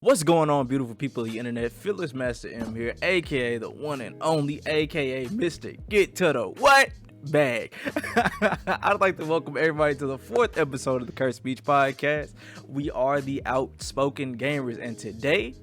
What's going on, beautiful people of the internet? Fearless Master M here, aka the one and only, aka Mr. Get to the what bag. I'd like to welcome everybody to the 4th episode of the Curse Speech Podcast. We are the Outspoken Gamers, and today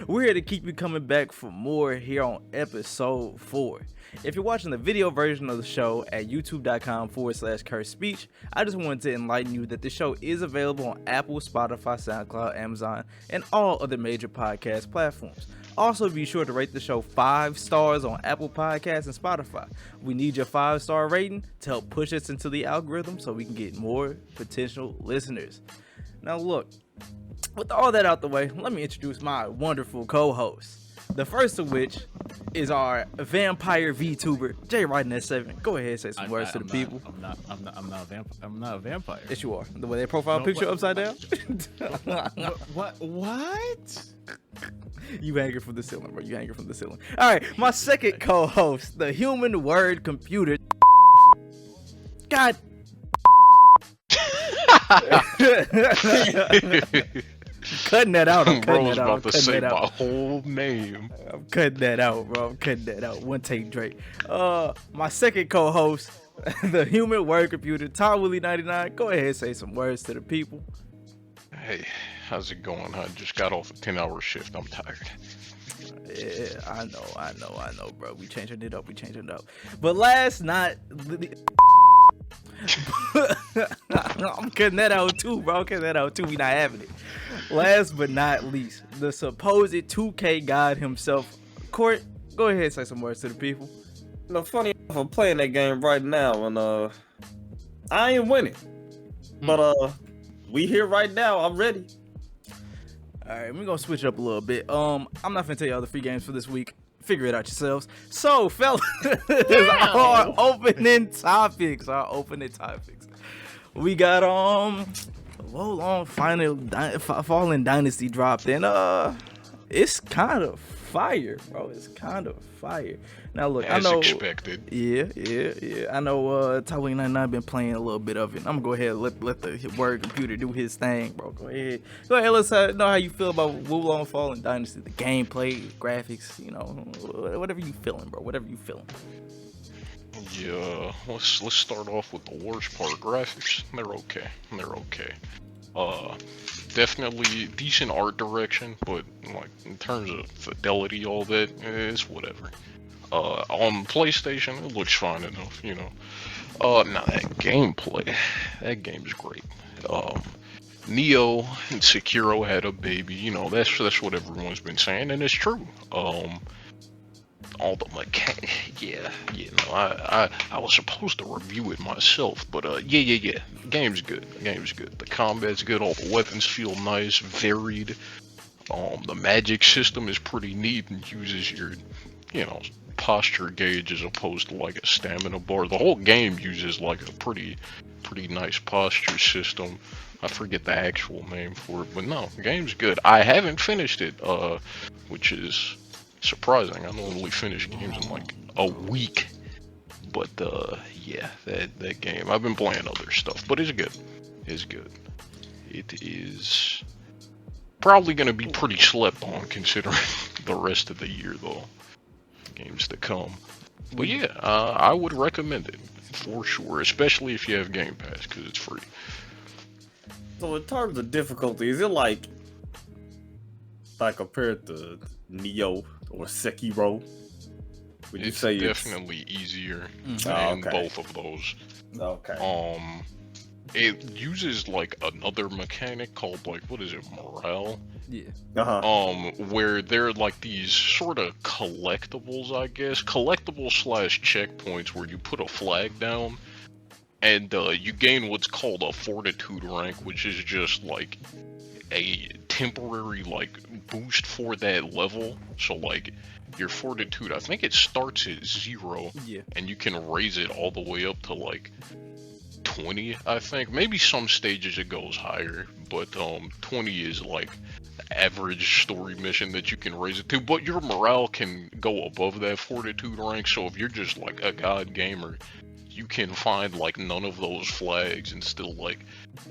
we're here to keep you coming back for more here on episode 4. If you're watching the video version of the show at youtube.com/curse speech, I just wanted to enlighten you that the show is available on Apple, Spotify, Soundcloud, Amazon, and all other major podcast platforms. Also, be sure to rate the show 5 stars on Apple Podcasts and Spotify. We need your 5-star rating to help push us into the algorithm so we can get more potential listeners. Now look, with all that out the way, let me introduce my wonderful co-hosts. The first of which is our vampire VTuber, J Riding at 7. Go ahead and say some words to the people. I'm not a vampire. Yes, you are. The way their profile picture upside down. What? You hanging from the ceiling, bro. You hanging from the ceiling. All right, my second co-host, the human word computer. God. Cutting that out. I'm cutting Bro was that out. about to say my whole name. I'm cutting that out, bro. I'm cutting that out. One take, Drake. My second co-host, the human word computer, Tom Willie 99. Go ahead and say some words to the people. Hey, how's it going? I just got off a 10-hour shift. I'm tired. Yeah, I know, bro. We changing it up. But last not. I'm cutting that out too, bro. We not having it. Last but not least, the supposed 2K god himself, Court. Go ahead and say some words to the people. Funny enough, I'm playing that game right now, and I ain't winning. But we here right now. I'm ready. All right, we're gonna switch it up a little bit. I'm not gonna tell you all the free games for this week. Figure it out yourselves. So, fellas, our opening topics. We got Wolong Fallen Dynasty dropped, and it's kind of fire, bro. It's kind of fire. Now look, As I know expected. Yeah. I know Tywin 99 been playing a little bit of it. I'm gonna go ahead and let the word computer do his thing, bro. Go ahead. Let's know how you feel about Wolong Fallen Dynasty, the gameplay, graphics, whatever you feeling, bro. Whatever you feeling. Yeah, let's start off with the worst part. Graphics, they're okay. Definitely decent art direction, but like in terms of fidelity, all that, it's whatever. On PlayStation, it looks fine enough, Now that gameplay, that game's great. Neo and Sekiro had a baby, that's what everyone's been saying, and it's true. All the I was supposed to review it myself, but yeah. Game's good. The combat's good. All the weapons feel nice, varied. The magic system is pretty neat and uses your, posture gauge as opposed to like a stamina bar. The whole game uses like a pretty nice posture system. I forget the actual name for it, but no, the game's good. I haven't finished it, which is surprising. I normally finish games in like a week, but yeah, that game. I've been playing other stuff, but it's good. It is probably gonna be pretty slept on considering the rest of the year, though. Games to come. But yeah, I would recommend it for sure, especially if you have Game Pass because it's free. So in terms of difficulty, is it like compared to Neo or Sekiro? Would you say definitely easier than both of those? Okay. It uses like another mechanic called what is it, morale? Yeah. Where they're like these sort of collectibles, I guess. Collectibles / checkpoints where you put a flag down and you gain what's called a fortitude rank, which is just like a temporary boost for that level. So your fortitude, I think it starts at 0, and you can raise it all the way up to 20, I think. Maybe some stages it goes higher, but 20 is the average story mission that you can raise it to. But your morale can go above that fortitude rank, so if you're just a god gamer, you can find none of those flags and still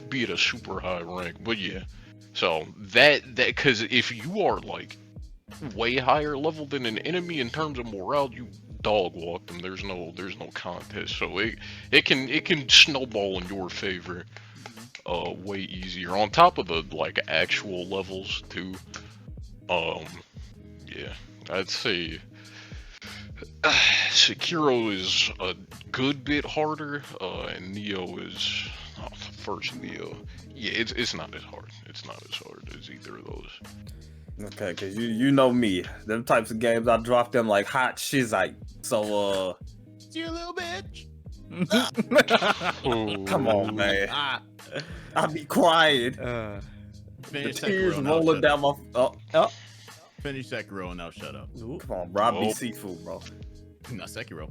be at a super high rank. But yeah, So that because if you are like way higher level than an enemy in terms of morale, you dog walk them. There's no contest. So it can snowball in your favor way easier. On top of the like actual levels too. Yeah, I'd say Sekiro is a good bit harder, and Neo is first Neo. Yeah, it's not as hard. It's not as hard as either of those. Okay, cause you know me, them types of games I drop them like hot shizite. So You little bitch. come on, man. Ah, I be crying. The finish tears Sekiro, now rolling shut down my. Finish Sekiro and now shut up. Come on, bro. I be Well. seafood, bro. Not Sekiro.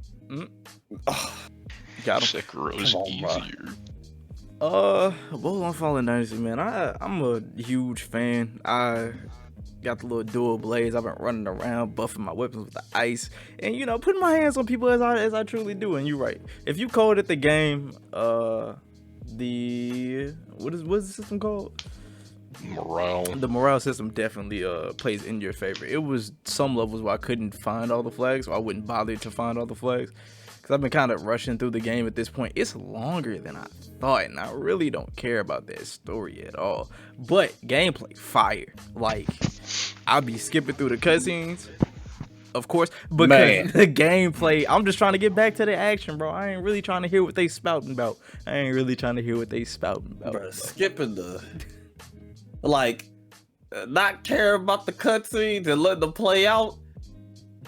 Got him. Sekiro's Come on, bro. easier. Budokai Fallen Dynasty, man. I'm a huge fan. I got the little dual blades. I've been running around buffing my weapons with the ice, and you know, putting my hands on people as I truly do. And you're right. If you coded the game, the what's the system called? Morale. The morale system definitely plays in your favor. It was some levels where I couldn't find all the flags, so I wouldn't bother to find all the flags. Cause I've been kind of rushing through the game at this point. It's longer than I thought, and I really don't care about that story at all. But gameplay, fire. Like, I'll be skipping through the cutscenes, of course, because Man. the gameplay, I'm just trying to get back to the action, bro. I ain't really trying to hear what they spouting about. Bro, skipping the like, not care about the cutscenes and letting them play out.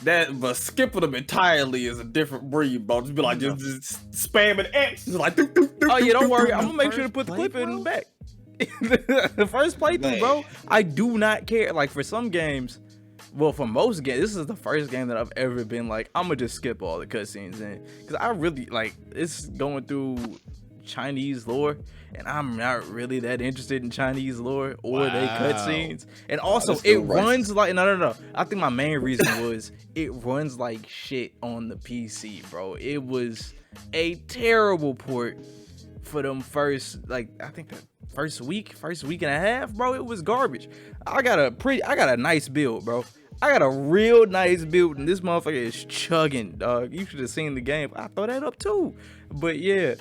But skipping them entirely is a different breed, bro. Just be like, just spamming X, just like. Oh yeah, don't worry. I'm gonna make sure to put the clip in the back. The first playthrough, bro. I do not care. Like for some games, well, for most games, this is the first game that I've ever been like, I'm gonna just skip all the cutscenes in, because I really like it's going through Chinese lore, and I'm not really that interested in Chinese lore or they cutscenes. And also, it runs like no. I think my main reason was it runs like shit on the PC, bro. It was a terrible port for them first, like I think the first week and a half, bro. It was garbage. I got a nice build, bro. I got a real nice build, and this motherfucker is chugging, dog. You should have seen the game. I throw that up too, but yeah.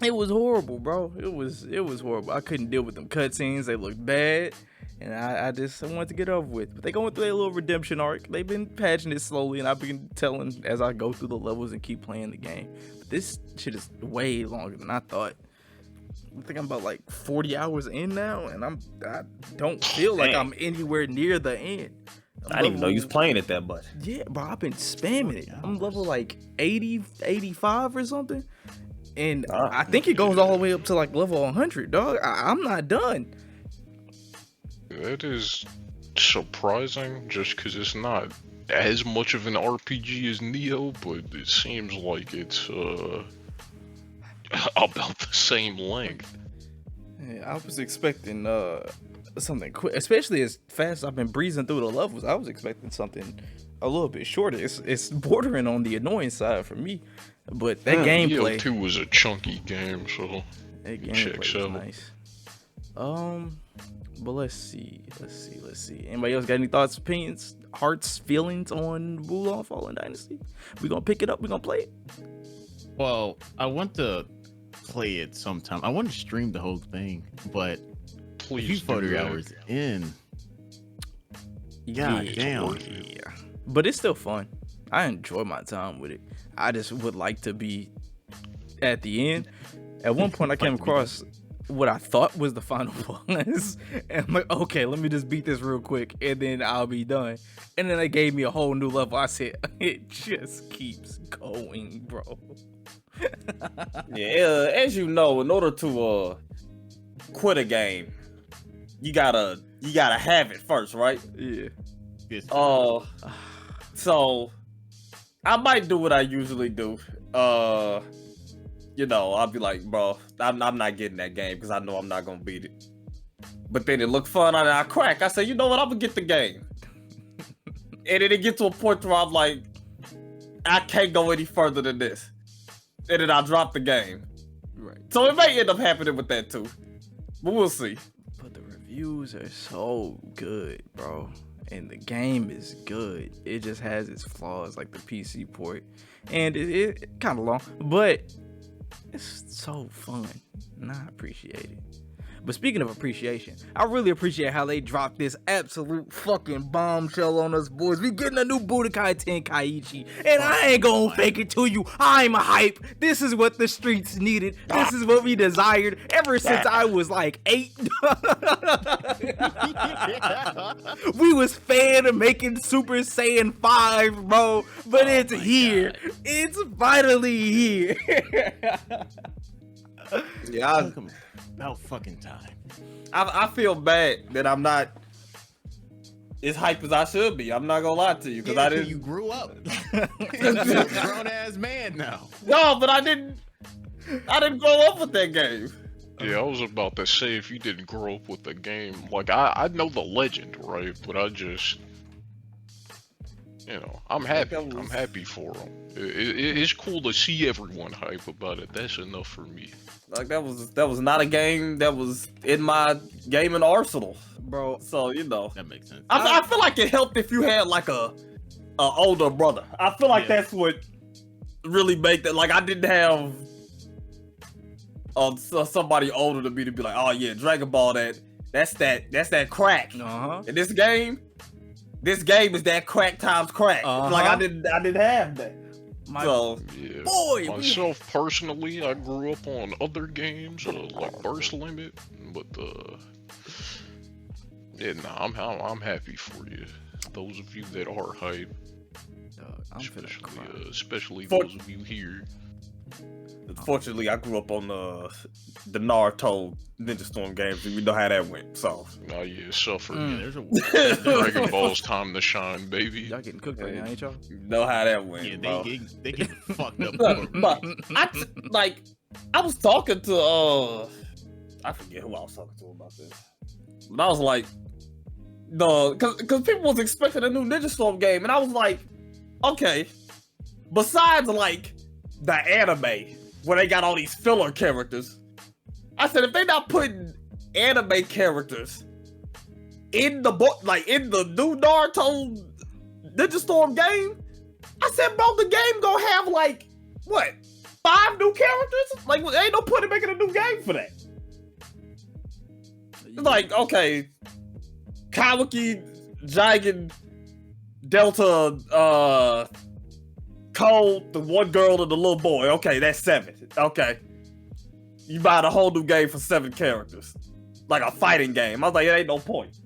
It was horrible, bro. It was horrible. I couldn't deal with them cutscenes. They looked bad, and I wanted to get over with. But they going through their little redemption arc. They've been patching it slowly, and I've been telling as I go through the levels and keep playing the game. But this shit is way longer than I thought. I think I'm about like 40 hours in now, and I don't feel like I'm anywhere near the end. I didn't even know you was playing it that much. Yeah, bro. I've been spamming it. I'm level like 80, 85 or something. And I think it goes all the way up to like level 100, dog. I'm not done. That is surprising, just because it's not as much of an RPG as Neo, but it seems like it's about the same length. Yeah, I was expecting something quick, especially as fast as I've been breezing through the levels. I was expecting something a little bit shorter. It's bordering on the annoying side for me. But that gameplay, Neo 2 was a chunky game, so that it checks gameplay out. was nice. But let's see. Anybody else got any thoughts, opinions, hearts, feelings on Budokai Fallen Dynasty? We gonna pick it up. We gonna play it. Well, I want to play it sometime. I want to stream the whole thing, but Please you do 40 that. hours in. God damn. Yeah. But it's still fun. I enjoy my time with it. I just would like to be at the end. At one point, I came across what I thought was the final boss, and I'm like, okay, let me just beat this real quick, and then I'll be done. And then they gave me a whole new level. I said, it just keeps going, bro. Yeah, as you know, in order to quit a game, you gotta have it first, right? Yeah. Yes. So I might do what I usually do. You know, I'll be like, bro, I'm not getting that game because I know I'm not gonna beat it. But then it looked fun, and I crack. I say, you know what? I'm gonna get the game. And then it gets to a point where I'm like, I can't go any further than this. And then I drop the game. Right. So it may end up happening with that too. But we'll see. Put the review reviews are so good, bro. And the game is good. It just has its flaws, like the PC port. And it kind of long, but it's so fun. And I appreciate it. But speaking of appreciation, I really appreciate how they dropped this absolute fucking bombshell on us, boys. We getting a new Budokai Tenkaichi, and I ain't gonna fake it to you. I'm hype. This is what the streets needed. This is what we desired ever since I was like 8. We was fan of making Super Saiyan 5, bro. But it's here. God. It's finally here. Yeah, about fucking time. I feel bad that I'm not as hype as I should be. I'm not gonna lie to you because I didn't. You grew up. You're a grown ass man now. No, but I didn't grow up with that game. Yeah, I was about to say, if you didn't grow up with the game, like I know the legend, right? But I just, I'm happy. I'm happy for them. It's cool to see everyone hype about it. That's enough for me. Like that was not a game that was in my gaming arsenal, bro. So that makes sense. I feel like it helped if you had like a older brother. I feel like that's what really made that. Like I didn't have somebody older than me to be like, oh yeah, Dragon Ball. That's that crack. And this game is that crack times crack. Like I didn't have that. Myself personally, I grew up on other games like Burst Limit, but I'm happy for you. Those of you that are hype, especially those of you here. Fortunately, I grew up on the Naruto Ninja Storm games, and we know how that went. So, oh yeah, suffer. There's Dragon Ball's time to shine, baby. Y'all getting cooked right now, ain't y'all? You know how that went. Yeah, they get fucked up. But I was talking to I forget who I was talking to about this, but I was like, because people was expecting a new Ninja Storm game, and I was like, okay, besides like the anime where they got all these filler characters, I said if they not putting anime characters in the book, like in the new Naruto Ninja Storm game, I said, bro, the game gonna have like what, 5 new characters? Like, ain't no point in making a new game for that. Like, okay, Kawaki, Jigen, Delta, Cole, the one girl and the little boy. Okay, that's 7. Okay. You buy a whole new game for 7 characters. Like a fighting game. I was like, it ain't no point.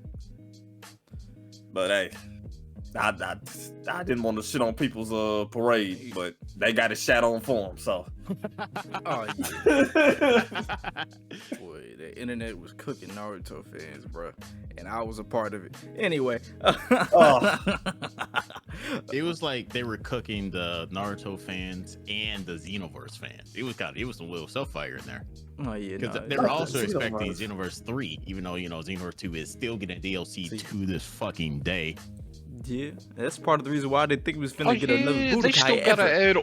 But hey, I didn't want to shit on people's parade, but they got it shat on for them, so. Oh, yeah. Boy, the internet was cooking Naruto fans, bro. And I was a part of it. Anyway. It was like they were cooking the Naruto fans and the Xenoverse fans. It was some little self-fire in there. Oh, yeah. Because they were also expecting Xenoverse 3, even though, Xenoverse 2 is still getting DLC to this fucking day. Yeah, that's part of the reason why I didn't think we was finna get another Budokai. They still gotta add.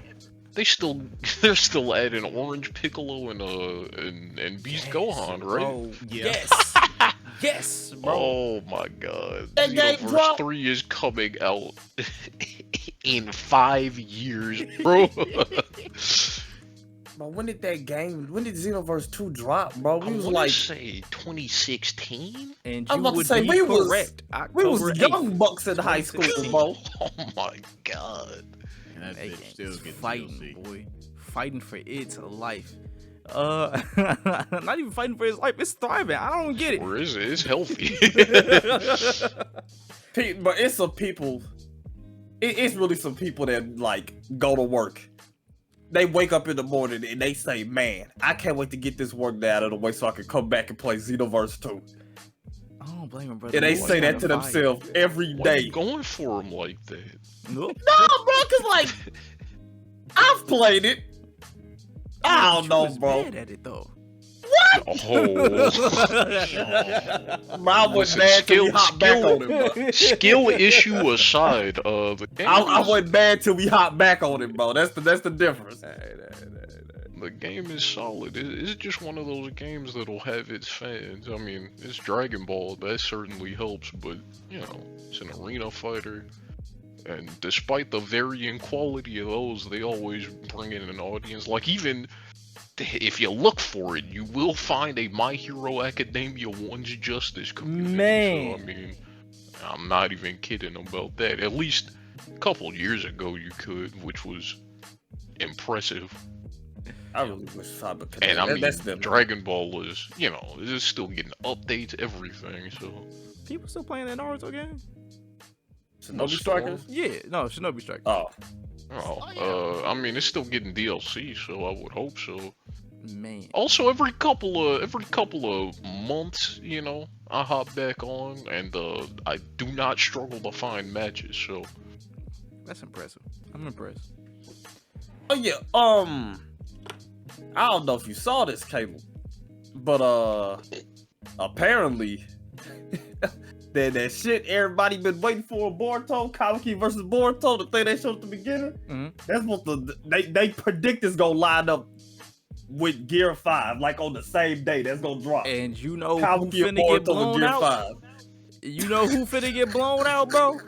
They're still adding Orange Piccolo and Beast Gohan, right? Oh, yeah. Yes. Yes, bro. Oh my god. Xenoverse 3 is coming out in 5 years, bro. But when did Xenoverse 2 drop, bro? We was like, say 2016? And I was about to say, we was young bucks in high school, bro. Oh my god. And that bitch still getting fighting, DLC. boy. Fighting for its life. Not even fighting for its life, it's thriving. I don't get it. Or is it? It's healthy. But it's some people, it's really some people that like go to work. They wake up in the morning and they say, man, I can't wait to get this work out of the way so I can come back and play Xenoverse 2. I don't blame him, brother. And they say that to themselves every day. Why are you going for them like that? No, bro, because like, I've played it. I don't know, bro. Bad at it though. What? Oh. I was mad till we hopped back on it, bro. Skill issue aside, I wasn't bad till we hopped back on it, bro. That's the difference. The game is solid. It's just one of those games that'll have its fans. I mean, it's Dragon Ball, that certainly helps, but, you know, it's an arena fighter. And despite the varying quality of those, they always bring in an audience. Like, even if you look for it, you will find a My Hero Academia One's Justice community. Man. So, I mean, I'm not even kidding about that. At least a couple years ago you could, which was impressive. I really wish Cyber could. And I mean, that's them. Dragon Ball is, you know, it's still getting updates, everything, so. People still playing that Naruto game? Shinobi Strikers? Yeah, no, Shinobi Strikers. I mean, it's still getting DLC, so I would hope so. Man. Also, every couple of months, you know, I hop back on, and I do not struggle to find matches, so. That's impressive. I'm impressed. Oh yeah, I don't know if you saw this, Caleb, but apparently that shit everybody been waiting for, Boruto, Kabuki versus Boruto, the thing they showed at the beginning. That's what they predict is gonna line up with Gear 5, like on the same day that's gonna drop. And you know Kabuki who and finna get Boruto blown with Gear out? 5. You know who finna get blown out, bro?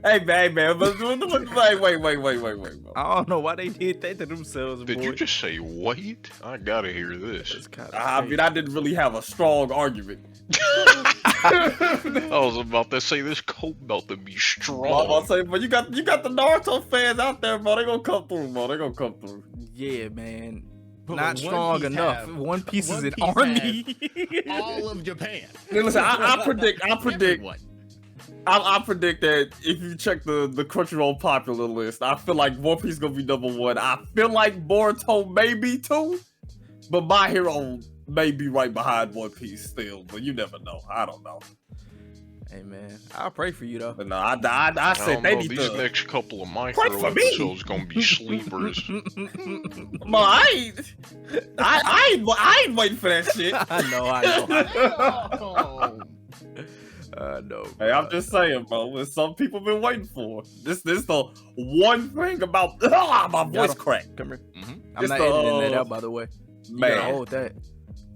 Hey man, but wait, bro. I don't know why they did that to themselves, Did boy. you just say wait? I gotta hear this. That's kinda I mean, I didn't really have a strong argument. I was about to say this coat about to be I'm strong. about to say, but you got the Naruto fans out there, bro. They gonna come through, bro. They gonna come through. Yeah, man. But Not One strong Piece enough. have- One Piece is One an Piece army. all of Japan. Now, listen, I predict Everyone. I predict that if you check the Crunchyroll popular list, I feel like One Piece gonna be #1. I feel like Boruto may be 2, but My Hero may be right behind One Piece still. But you never know. I don't know. Hey, man. I'll pray for you, though. But no, I I said don't they know, need these to. next couple of My Pray Hero for me. episodes gonna be sleepers. Ma, I ain't waiting for that shit. I know. Oh, No. Hey, I'm just saying, bro. What some people been waiting for. This the one thing about my voice cracked. Come here. Mhm. I'm It's not the, editing that out, by the way. You gotta Man, hold that.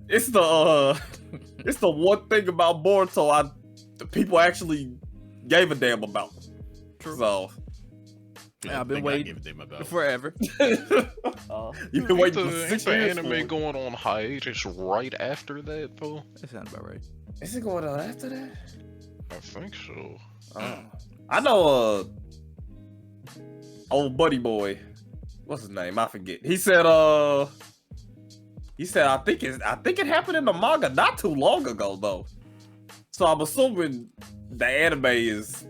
it's the one thing about Boruto the people actually gave a damn about. True. So Yeah, I've been waiting Give a damn about. forever. you've been waiting for Ain't 6 the years. anime For it. going on hiatus right after that, though? That sounds about right. Is it going on after that? I think so. I know old buddy boy. What's his name? I forget. He said I think it happened in the manga not too long ago though. So I'm assuming the anime is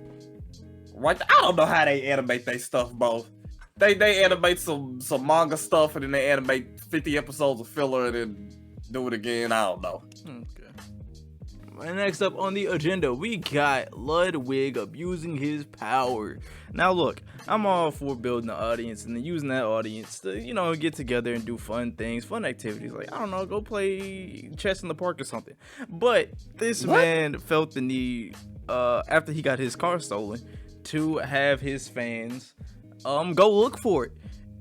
right. I don't know how they animate their stuff, bro. They animate some manga stuff and then they animate 50 episodes of filler and then do it again. I don't know. Okay. And next up on the agenda, we got Ludwig abusing his power. Now, look, I'm all for building the audience and then using that audience to, you know, get together and do fun things, fun activities. Like, I don't know, go play chess in the park or something. But this man felt the need, after he got his car stolen, to have his fans go look for it.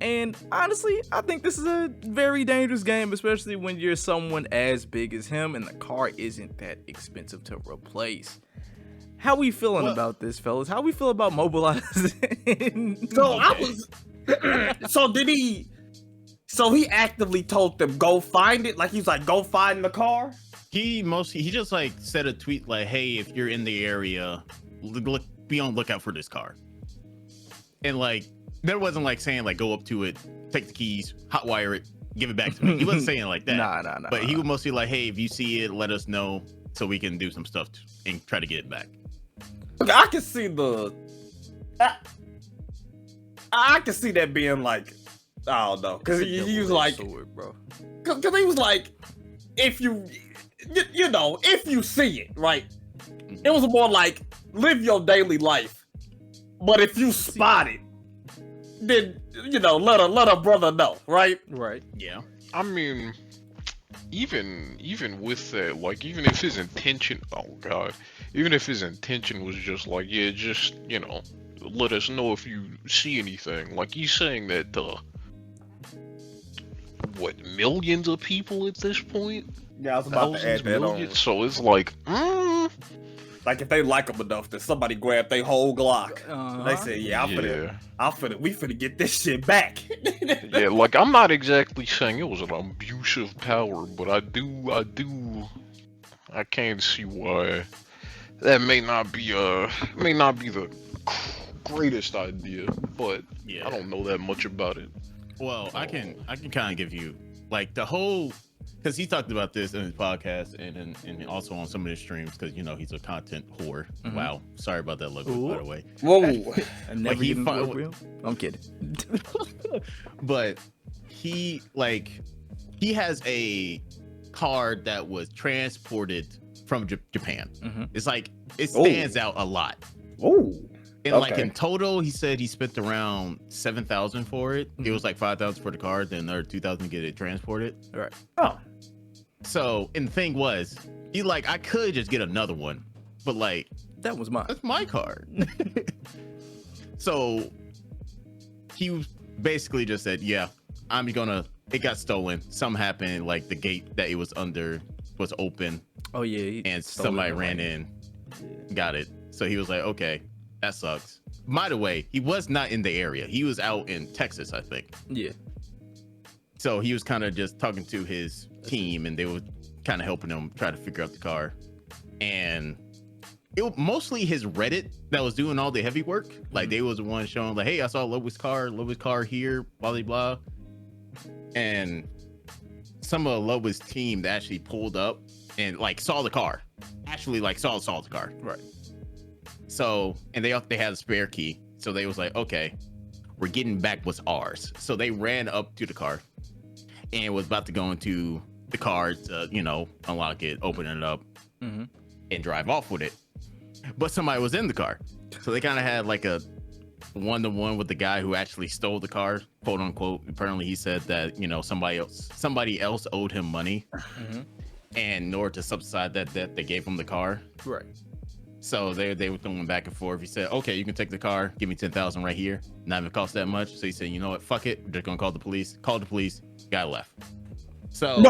And honestly, I think this is a very dangerous game, especially when you're someone as big as him and the car isn't that expensive to replace. How we feeling about this, fellas? How we feel about mobilizing? So I was. So did he? So he actively told them go find it. Like he's like go find the car. He just like said a tweet like, "Hey, if you're in the area, be on lookout for this car." And like, there wasn't like saying like go up to it, take the keys, hotwire it, give it back to me. He wasn't saying it like that. Nah. But he was mostly like, "Hey, if you see it, let us know so we can do some stuff and try to get it back." Look, I can see the. I can see that being like, I don't know, because he was like, bro. because he was like, if you know, if you see it, right? It was more like live your daily life, but if you spot it, then you know, let a brother know, right? Right. Yeah. I mean, even with that, like, even if his intention, oh god, even if his intention was just like, yeah, just, you know, let us know if you see anything. Like, he's saying that, what, millions of people at this point? Yeah, I was about to Thousands, add that on. millions. So it's like, Like if they like them enough, then somebody grab their whole Glock. They say, "Yeah, we finna get this shit back." yeah. Like I'm not exactly saying it was an abuse of power, but I can't see why that may not be the greatest idea, but Yeah. I don't know that much about it. Well, I can kind of give you like the whole, because he talked about this in his podcast and also on some of his streams, because you know he's a content whore. Mhm. Wow, sorry about that logo, by the way. Whoa. I never he get into fi- work with him. I'm kidding. But he has a car that was transported from Japan. Mhm. It's like it stands out a lot. Ooh. And like Okay. in total, he said he spent around 7,000 for it. It was like 5,000 for the car, then another 2,000 to get it transported. Right. Oh. So, and the thing was, he like, I could just get another one, but like, That was mine. that's my car. So he basically just said, yeah, it got stolen. Something happened, like the gate that it was under was open Oh yeah. he and stole somebody it, ran like- in, got it. So he was like, okay, that sucks. By the way, he was not in the area. He was out in Texas, I think. Yeah. So he was kind of just talking to his team, and they were kind of helping him try to figure out the car. And it was mostly his Reddit that was doing all the heavy work. Like they was the one showing like, hey, I saw Ludwig's car here, blah blah blah. And some of Ludwig's team that actually pulled up and like saw the car, actually like saw the car. Right. So, and they had a spare key. So they was like, okay, we're getting back what's ours. So they ran up to the car and was about to go into the car to, unlock it, open it up, Mhm. and drive off with it. But somebody was in the car. So they kind of had like a one-to-one with the guy who actually stole the car, quote unquote. Apparently he said that, somebody else owed him money. Mhm. And in order to subside that debt, they gave him the car. Right. So they were going back and forth. He said, okay, you can take the car. Give me 10,000 right here. Not even cost that much. So he said, you know what? Fuck it. We're just going to call the police. Called the police. Guy left. So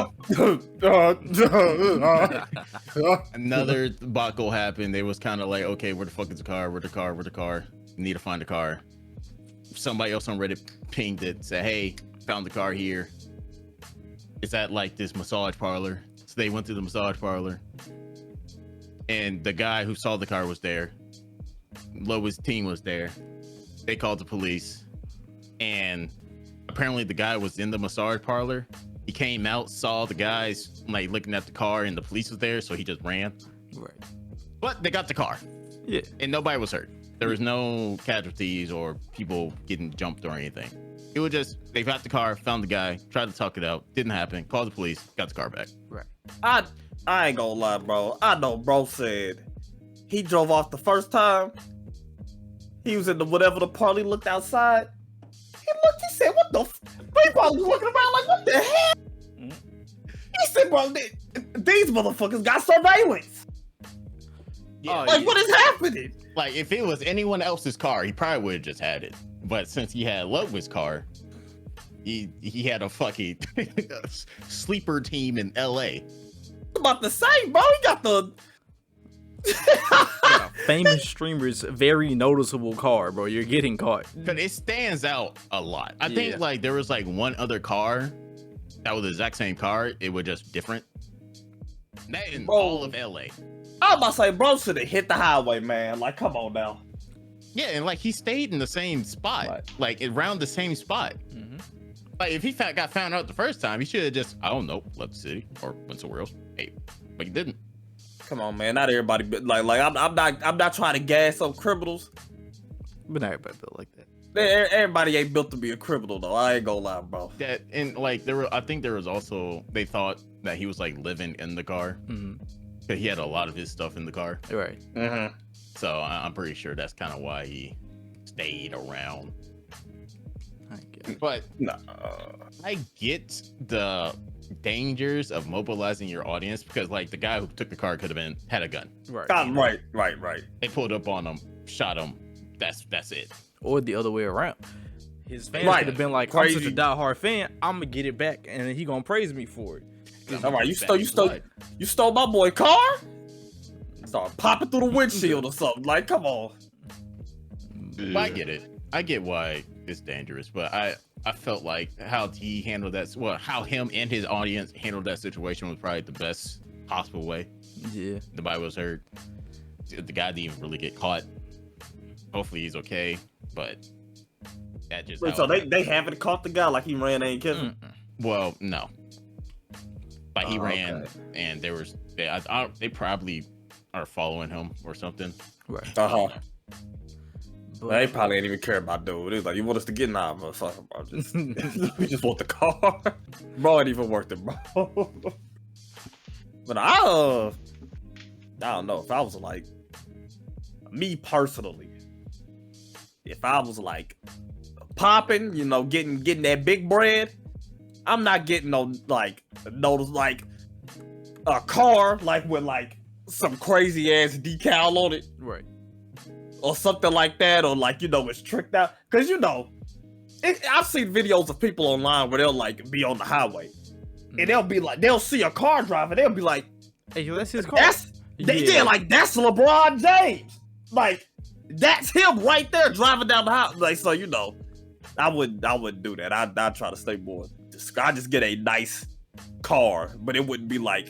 another debacle happened. They was kind of like, okay, where the fuck is the car? Where the car? You need to find the car. Somebody else on Reddit pinged it. Said, hey, found the car here. It's at like this massage parlor. So they went to the massage parlor. And the guy who saw the car was there. Lois' team was there. They called the police. And apparently the guy was in the massage parlor. He came out, saw the guys like looking at the car, and the police was there, so he just ran. Right. But they got the car. Yeah. And nobody was hurt. There was no casualties or people getting jumped or anything. It was just, they got the car, found the guy, tried to talk it out. Didn't happen. Called the police, got the car back. Right. I ain't gonna lie, bro. I know bro said he drove off the first time. He was in the whatever the party, looked outside. He said, what the he probably was looking around like, what the hell? He said, bro, these motherfuckers got surveillance. Yeah, Like, what is happening? like if it was anyone else's car, he probably would have just had it. But since he had Ludwig's car, he had a fucking sleeper team in LA. About the same, bro. He got the Yeah, famous streamers, very noticeable car, bro. You're getting caught. Cause it stands out a lot. I Yeah. think like there was like one other car that was the exact same car. It was just different. That in Bro. all of LA. I was about to say, bro should have hit the highway, man. Like, come on now. Yeah, and like he stayed in the same spot, Right. like around the same spot. Mhm. Like if he got found out the first time, he should have just, I don't know, left the city or went somewhere else. Hey, but he didn't. Come on, man. Not everybody. Like, I'm not trying to gas up criminals. But not everybody built like that. Everybody ain't built to be a criminal, though. I ain't gonna lie, bro. That and like I think there was also, they thought that he was like living in the car Mm-hmm. because he had a lot of his stuff in the car. Right. Mm-hmm. So I'm pretty sure that's kind of why he stayed around. I get But Nah. I get the dangers of mobilizing your audience because like the guy who took the car could have had a gun. Right. Right. They pulled up on him, shot him. That's it. Or the other way around. his fans Right. could have been like, I'm such a Crazy. diehard fan, I'm gonna get it back, and then he gonna praise me for it. All right, you stole my boy car. Start popping through the windshield or something. Like, come on. Well, I get it. I get why it's dangerous, but I felt like how he handled that. Well, how him and his audience handled that situation was probably the best possible way. Yeah. Nobody was hurt. The guy didn't even really get caught. Hopefully he's okay, but that just. Wait, so they haven't caught the guy like he ran ain't Kevin? Well, no. Like he Oh, ran, okay. and there was they probably are following him or something. Right. Uh-huh. But, They probably ain't even care about dude. It's like, you want us to get nah, motherfucker, bro. Just, we just want the car. Bro, ain't even worth it, bro. But I don't know. If I was like, me personally, if I was like popping, you know, getting that big bread, I'm not getting no a car like with like some crazy ass decal on it. right. Or something like that, or like, you know, it's tricked out. Cause you know, I've seen videos of people online where they'll like be on the highway, and they'll be like, they'll see a car driver, they'll be like, Hey, yo, that's his car. yeah, like that's LeBron James, like that's him right there driving down the highway. Like, so you know, I wouldn't do that. I'd try to stay more. I just get a nice car, but it wouldn't be like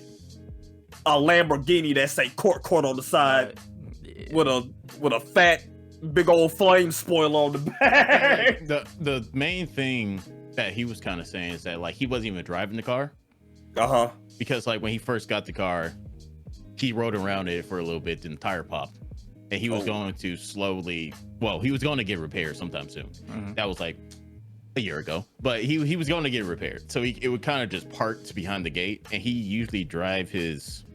a Lamborghini that say court on the side. Yeah. With a fat big old flame spoiler on the back. The main thing that he was kind of saying is that like he wasn't even driving the car Uh-huh. because like when he first got the car, he rode around it for a little bit, then the tire popped, and he was going to slowly. Well, he was going to get repaired sometime soon. Mhm. That was like a year ago, but he was going to get repaired, so it would kind of just parked behind the gate, and he usually drive his,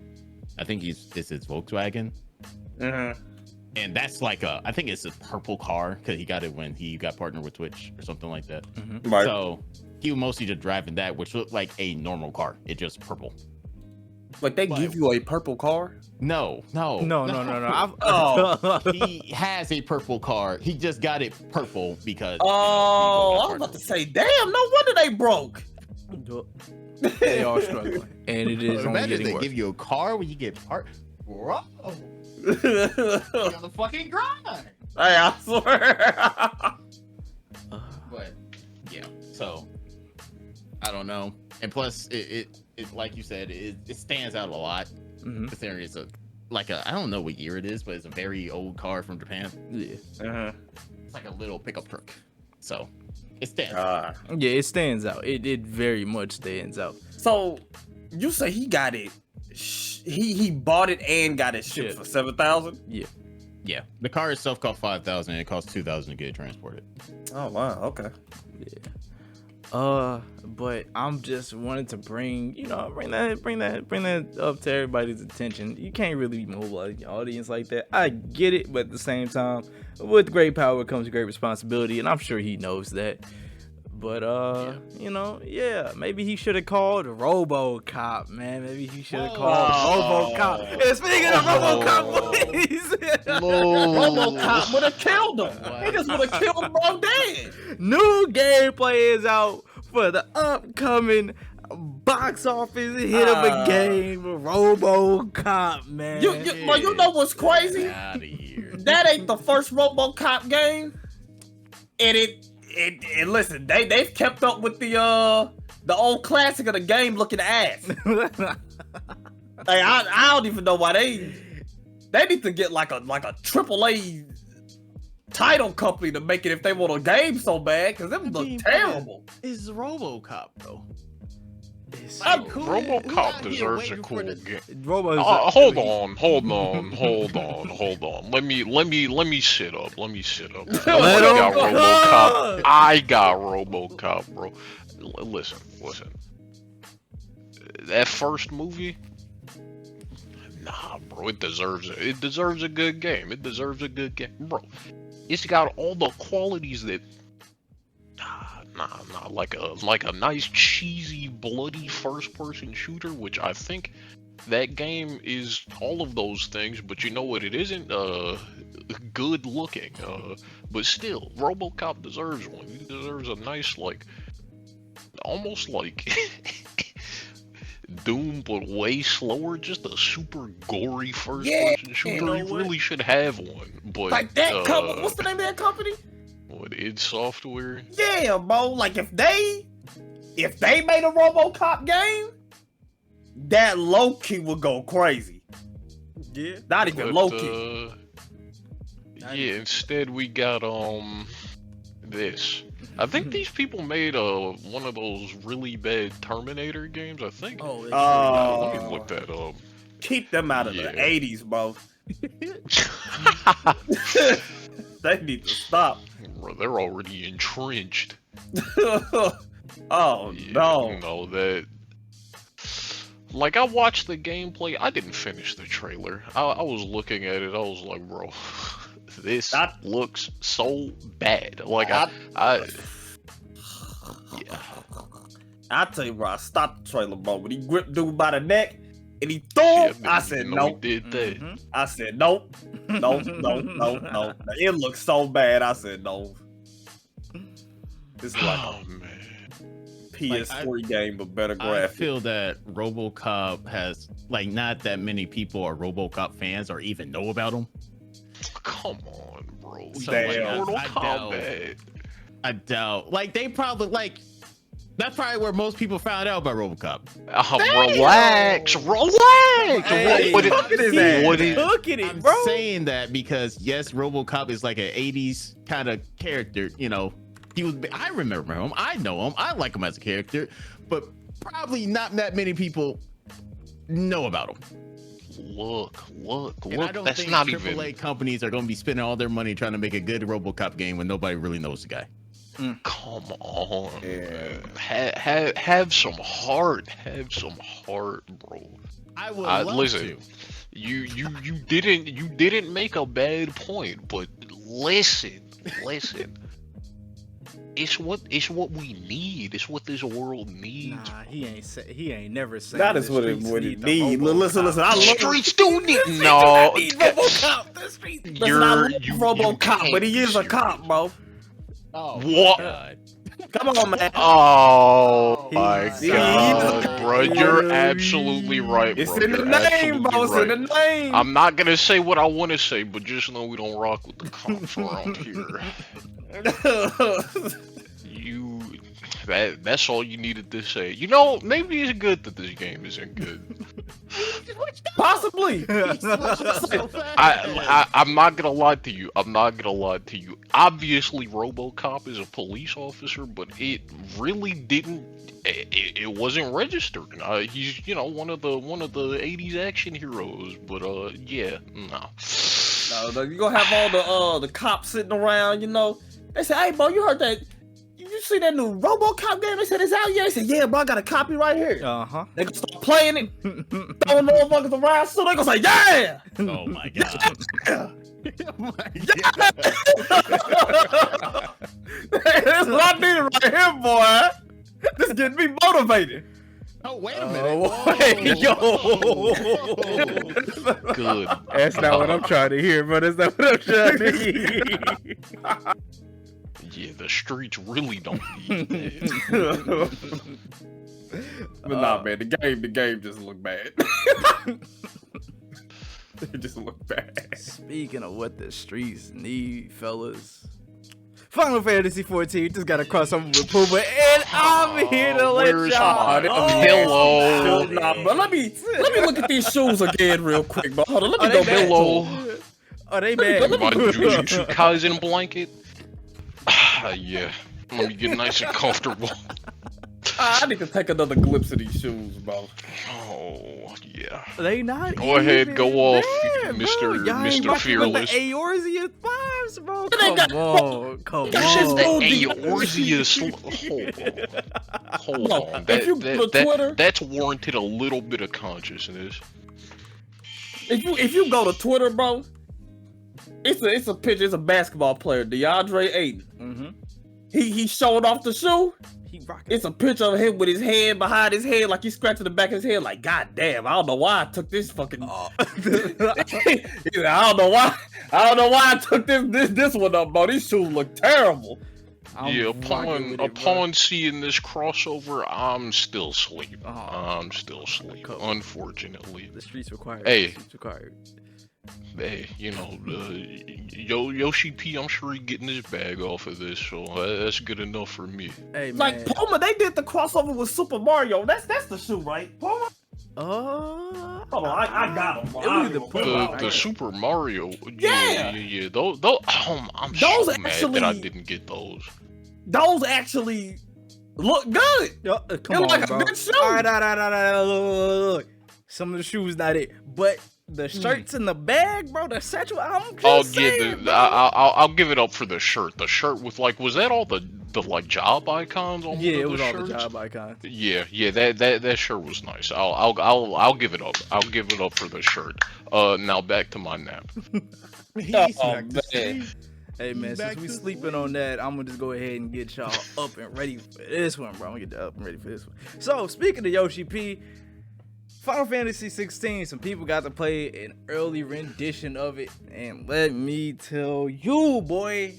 I think it's his Volkswagen. Mm-hmm. And that's like I think it's a purple car because he got it when he got partnered with Twitch or something like that. Mhm. Right. So he was mostly just driving that, which looked like a normal car. It's just purple. Like they give you a purple car? No. No. He has a purple car. He just got it purple because. Oh, I was about to say, damn, no wonder they broke. They are struggling, and it is only Imagine getting they worse. give you a car when you get part. Bro, you're on the fucking grind. Hey, I swear. But yeah, so I don't know. And plus, it like you said, it stands out a lot. Mhm. Considering it's I don't know what year it is, but it's a very old car from Japan. Yeah. Uh-huh. It's like a little pickup truck, so it stands out. Yeah, it stands out. It very much stands out. So you say he got it? He bought it and got it shipped for $7,000. Yeah. Yeah, the car itself cost $5,000, and it costs $2,000 to get it transported. Oh wow. Okay. Yeah. But I'm just wanting to bring that up to everybody's attention. You can't really mobilize your audience like that. I get it, but at the same time, with great power comes great responsibility, and I'm sure he knows that. But maybe he should have called RoboCop, man. Maybe he should have called RoboCop. And speaking of RoboCop, please, RoboCop would have killed him. He just would have killed him bro dead. new gameplay is out for the upcoming box office hit of a game, RoboCop, man. You know what's crazy? Get out of here. That ain't the first RoboCop game, and and listen, they've kept up with the old classic of the game looking ass. Like, I don't even know why they need to get like a AAA title company to make it if they want a game so bad, because it would look terrible. It's RoboCop, bro. RoboCop deserves a cool game. Robo's Hold on. Let me sit up. I got RoboCop, bro. Listen. That first movie, nah, bro. It deserves a good game. Bro. It's got all the qualities that. Nah, like a nice cheesy bloody first person shooter, which I think that game is all of those things, but you know what it isn't? good looking. But still, RoboCop deserves one. He deserves a nice, like, almost like Doom, but way slower. Just a super gory first-person shooter. You know He really should have one. But Like that company. What's the name of that company? what, id Software? Yeah, bro. Like if they made a RoboCop game, that low key would go crazy. Yeah. Not even But, low key. Yeah, instead we got this. I think these people made one of those really bad Terminator games. I think. Oh, they Let me look that up. Keep them out of the Yeah. 80s, bro. They need to stop. Bro, they're already entrenched. Oh Yeah, no. No, that. Like, I watched the gameplay. I didn't finish the trailer. I was looking at it. I was like, bro, this looks so bad. Like, I I tell you, bro, I stopped the trailer, bro. When he gripped dude by the neck and he threw him, I said, nope. He did that. Mhm. I said, nope. No. It looks so bad. I said, no. It's like Oh a man. PS3 game, but better I graphics. feel that RoboCop has like not that many people are RoboCop fans or even know about him. Come on, bro. So, Damn. Mortal I doubt- Kombat. I doubt. Like they probably like. That's probably where most people found out about RoboCop. Relax. Hey, What look at his it- ass. what it- Look at it, I'm bro. saying that because yes, RoboCop is like an '80s kind of character. You know, he was. I remember him. I know him. I like him as a character, but probably not that many people know about him. Look. And I don't That's think not AAA even. companies are going to be spending all their money trying to make a good RoboCop game when nobody really knows the guy. Come on, Yeah. man. Have some heart. Have some heart, bro. I would love listen. to. You didn't make a bad point, but listen. It's what we need. It's what this world needs. Nah, he ain't never said That is what it needs. Listen. I The love streets do need no. RoboCop. The streets. Listen, I You're love you RoboCop, but he can't is a be cop, serious. bro. Oh, What? God. Come on, man. Oh my He's- god, bro! You're absolutely right, bro. It's in the You're name, bro. It's absolutely in the right. name. I'm not gonna say what I want to say, but just know we don't rock with the cops around here. That's all you needed to say. You know, maybe it's good that this game isn't good. Possibly. I'm not gonna lie to you. Obviously, RoboCop is a police officer, but it really didn't. It wasn't registered. He's one of the '80s action heroes, but yeah, no. No, you gonna have all the cops sitting around, They say, hey, bro, you heard that? You see that new RoboCop game? They said it's out yet. They said, yeah, bro, I got a copy right here. Uh-huh. They gonna start playing it, throwing motherfuckers around, so they gonna say, yeah! Oh my God. Yeah! Oh my That's what I needed right here, boy. This getting me motivated. Oh, wait a minute. Whoa. Good. That's not what I'm trying to hear, bro. That's not what I'm trying to hear. Yeah, the streets really don't need that. But nah, man, the game just look bad. It just look bad. Speaking of what the streets need, fellas. Final Fantasy 14 just got a crossover with Puma, and I'm here to let Where's y'all my know. pillow? Nah, but let me look at these shoes again real quick, bro. Hold on, let me Are go they back to Pillow. them. Oh, they bad. My Jujutsu Kaisen blanket. Yeah. Let me get nice and comfortable. I need to take another glimpse of these shoes, bro. Oh, yeah. They not. Go ahead, even go off, bad, Mr. bro. Y'all ain't Mr. rocking with Fearless. The Eorzea vibes, bro. They got- Come That shit's on. The no Hold Bro, on. if you go to Twitter- That's warranted a little bit of consciousness. If you go to Twitter, bro, it's a picture. It's a basketball player, DeAndre Ayton. Mm-hmm. He showed off the shoe. He rocking. It's a picture of him with his hand behind his head, like he's scratching the back of his head. Like, God damn, I don't know why I took this fucking. I don't know why. I don't know why I took this one up, bro. These shoes look terrible. Yeah, upon seeing this crossover, I'm still sleeping. I'm still sleeping, unfortunately. The streets require. Hey. The streets required. Hey, you know, Yoshi P, I'm sure he's getting his bag off of this, so that's good enough for me. Hey, man. Like Puma, they did the crossover with Super Mario. That's the shoe, right? Puma. Hold on, I got them. The Super Mario. Yeah. Those I'm so mad that I didn't get those. Those actually look good. Come on, like bro. a good shoe. All right. Look. Some of the shoes not it, but the shirts in the bag, bro. The satchel. I'm just saying, I'll give it up for the shirt. The shirt with like, was that all the like job icons on? Yeah, one of it was all shirts? the job icons. Yeah. That shirt was nice. I'll give it up. I'll give it up for the shirt. Now back to my nap. Hey man, since we sleeping on that, I'm gonna just go ahead and get y'all up and ready for this one, bro. I'm gonna get up and ready for this one. So speaking of Yoshi P, Final Fantasy 16, some people got to play an early rendition of it, and let me tell you, boy,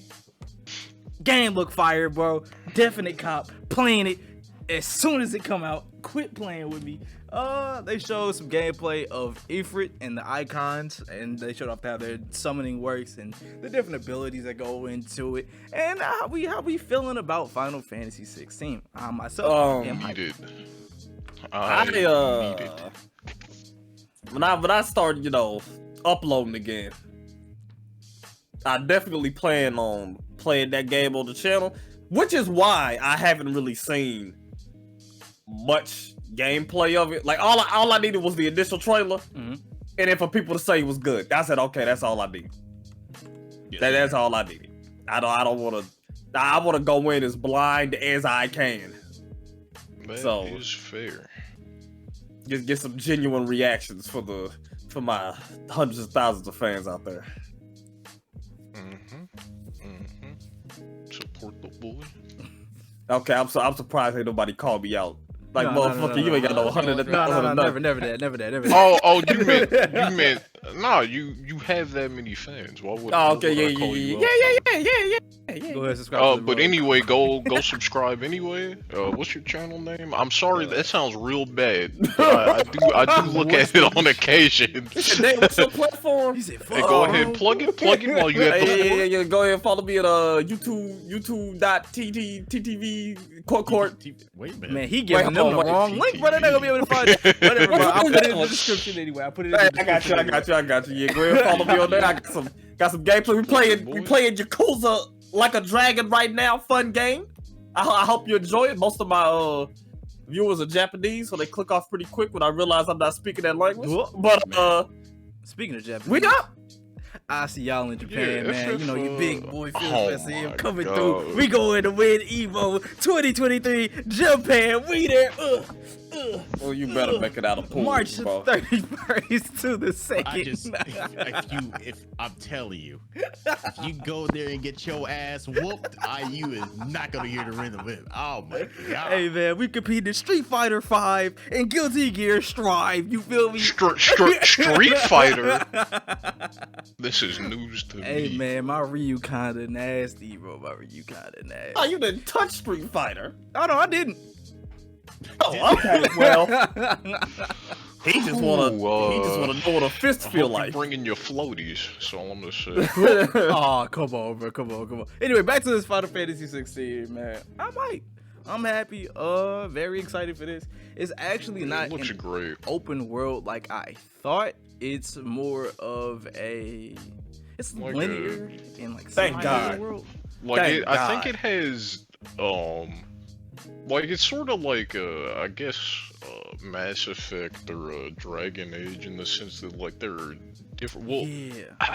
game look fire, bro. Definite cop playing it as soon as it come out. Quit playing with me. They showed some gameplay of Ifrit and the icons, and they showed off how their summoning works and the different abilities that go into it, and how we feeling about Final Fantasy 16. Myself, am Needed. When I started, uploading again, I definitely plan on playing that game on the channel, which is why I haven't really seen much gameplay of it. Like all I needed was the initial trailer, and then for people to say it was good. I said, okay, that's all I need. That's all I needed. I want to go in as blind as I can. That is fair. Just get some genuine reactions for my hundreds of thousands of fans out there. Support the boy. Okay, I'm surprised ain't nobody called me out. Like, motherfucker, you ain't got no 100,000. Never that. Oh, you meant no, you have that many fans. Why would? Oh, okay, yeah. Go ahead, subscribe. But anyway, go subscribe anyway. What's your channel name? I'm sorry, that sounds real bad. I do look at it on occasion. What's your platform? He said, Hey, go ahead, plug it while you have the floor. Yeah. Go ahead and follow me at youtube.ttv court. Wait a minute. Man, he giving them the wrong link, bro. They're not gonna be able to find it. Whatever, bro. I'll put it in the description anyway. I got you. Yeah, go ahead and follow me on there. I got some gameplay. We playing Yakuza Like a Dragon right now. Fun game. I hope you enjoy it. Most of my viewers are Japanese, so they click off pretty quick when I realize I'm not speaking that language. But speaking of Japanese, we up. I see y'all in Japan, man. You know, you big boy feels my coming God. through. We going to win Evo 2023 Japan. We there. Well, you better make it out of pool, March bro. 31st to the 2nd. If I'm telling you, if you go there and get your ass whooped, IU is not gonna hear the rhythm of it. Oh my God. Hey man, we competed in Street Fighter 5 and Guilty Gear Strive. You feel me? Street Fighter. This is news to me. Hey man, my Ryu kinda nasty, bro. Nasty. Oh, you didn't touch Street Fighter. Oh no, I didn't. Oh, okay. Well, he just wanna know what a fist feel like. Bringing your floaties, so I'm gonna say. Oh, come on, bro. Come on. Anyway, back to this Final Fantasy 16, man. I'm happy. Very excited for this. It's actually not looks great. Open world like I thought. It's more of it's like linear and like thank God. World. Like I think it has like it's sort of like I guess Mass Effect or Dragon Age in the sense that like they're different. Well,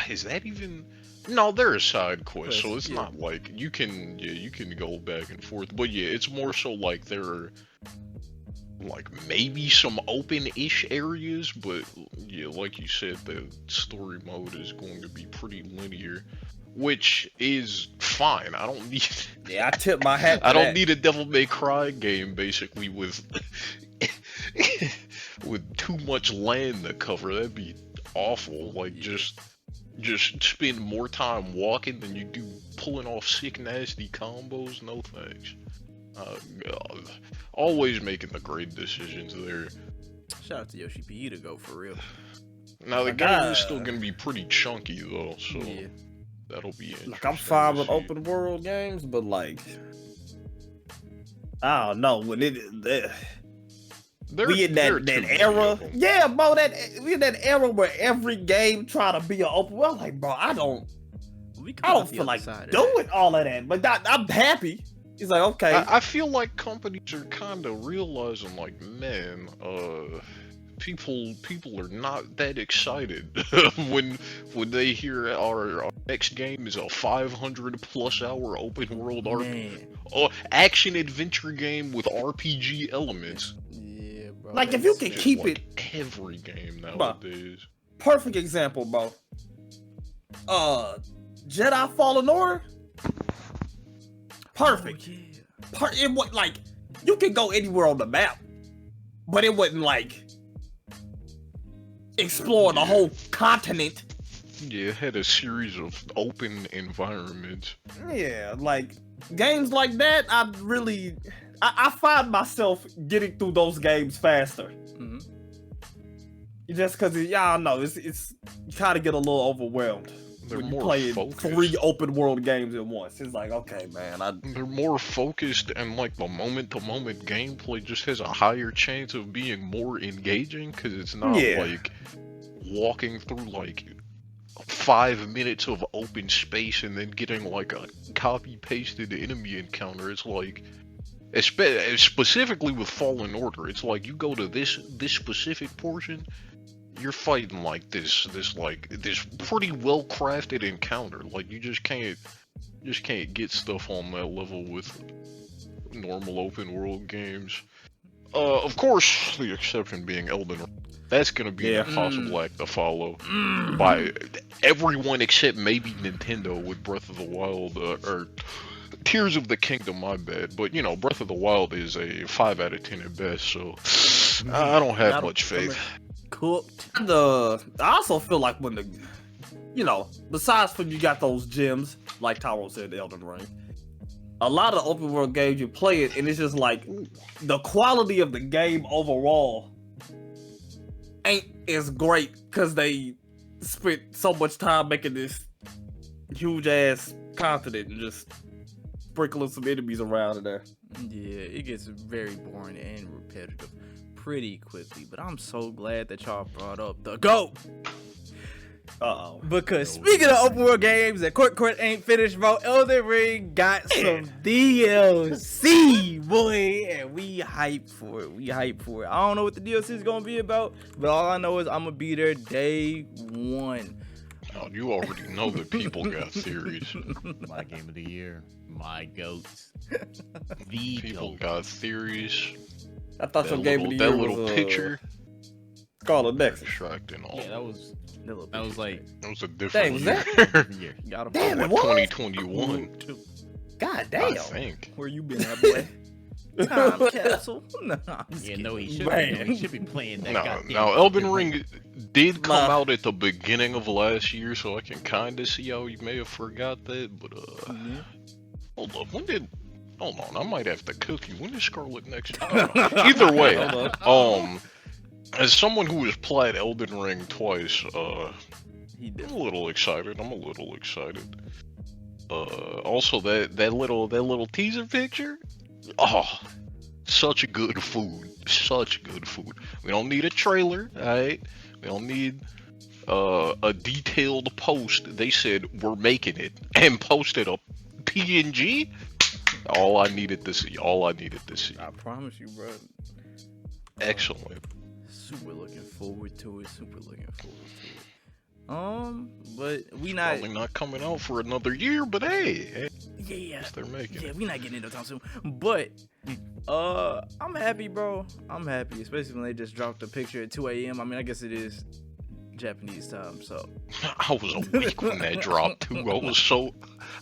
is that even? No, they're a side quest, so it's not like you can go back and forth. But yeah, it's more so like they're like maybe some open-ish areas, but yeah, like you said, the story mode is going to be pretty linear, which is fine. I don't need Yeah, I tip my hat to I don't that. need a Devil May Cry game basically with with too much land to cover. That'd be awful. Like just spend more time walking than you do pulling off sick nasty combos. No thanks. God. Always making the great decisions there. Shout out to Yoshi P to go for real. Now the Like, game is still gonna be pretty chunky though, so Yeah. that'll be interesting. Like, I'm fine to with see. open world games, but like, I don't know when we in There are that too many era. of 'em. Yeah, bro, we in that era where every game try to be an open world. Like, bro, I don't feel like doing all of that. But I'm happy. He's like, okay. I feel like companies are kind of realizing, like, man, people are not that excited when they hear our next game is a 500+ hour open world action adventure game with RPG elements. Yeah, bro. Like, if you can Just keep like it. every game nowadays. Perfect example, bro. Jedi Fallen Order. Perfect. Oh, yeah. It was like you can go anywhere on the map, but it wasn't like exploring the whole continent. Yeah, it had a series of open environments. Yeah, like games like that, I find myself getting through those games faster. Mm-hmm. Just because y'all know it's you kind of get a little overwhelmed They're when you more play focused. 3 open world games at once. It's like, okay, man, They're more focused, and like the moment-to-moment gameplay just has a higher chance of being more engaging because it's not like walking through like 5 minutes of open space and then getting like a copy-pasted enemy encounter. It's like, specifically with Fallen Order, it's like you go to this specific portion, you're fighting like this pretty well crafted encounter. Like you just can't get stuff on that level with normal open world games. Of course, the exception being Elden Ring. That's gonna be an impossible act to follow by everyone except maybe Nintendo with Breath of the Wild or Tears of the Kingdom. My bad, but you know, Breath of the Wild is a 5 out of 10 at best, so I don't have much faith. Cooked. I also feel like when besides when you got those gems, like Taro said, Elden Ring, a lot of open world games you play it and it's just like the quality of the game overall ain't as great because they spent so much time making this huge ass continent and just sprinkling some enemies around in there. Yeah, it gets very boring and repetitive pretty quickly, but I'm so glad that y'all brought up the GOAT. Because speaking of open world games that Court ain't finished, bro, Elden Ring got some DLC, boy, and we hyped for it. I don't know what the DLC is gonna be about, but all I know is I'm gonna be there day one. Oh, you already know that people got theories. My game of the year, my goats. People got theories. I thought your game of the year that little was picture. Scarlet Nexus. Distracting all. Yeah, that was like That was a Dang, different was year. that? Got him. Damn, it What, was? 2021? God I damn. think. Where you been at, boy? Time capsule. Nah, I'm just yeah, kidding. no, he should Man. be playing that. No, goddamn now Elden fucking Ring did come Nah. out at the beginning of last year, so I can kind of see how you may have forgot that. But Yeah. hold up, hold on, I might have to cook you. When did Scarlet Nexus? Either way, Hold as someone who has played Elden Ring twice, He did. I'm a little excited. Also that little teaser picture. Oh, such good food. We don't need a trailer, alright? We don't need a detailed post. They said we're making it and posted a PNG. All I needed to see. I promise you, bro. Excellent. Super looking forward to it. But we It's not. probably not coming out for another year, but hey, Yeah, they're making yeah, it. we not getting into time soon. But I'm happy, bro. I'm happy, especially when they just dropped a picture at 2 a.m. I mean, I guess it is Japanese time, so. I was awake when that dropped too. I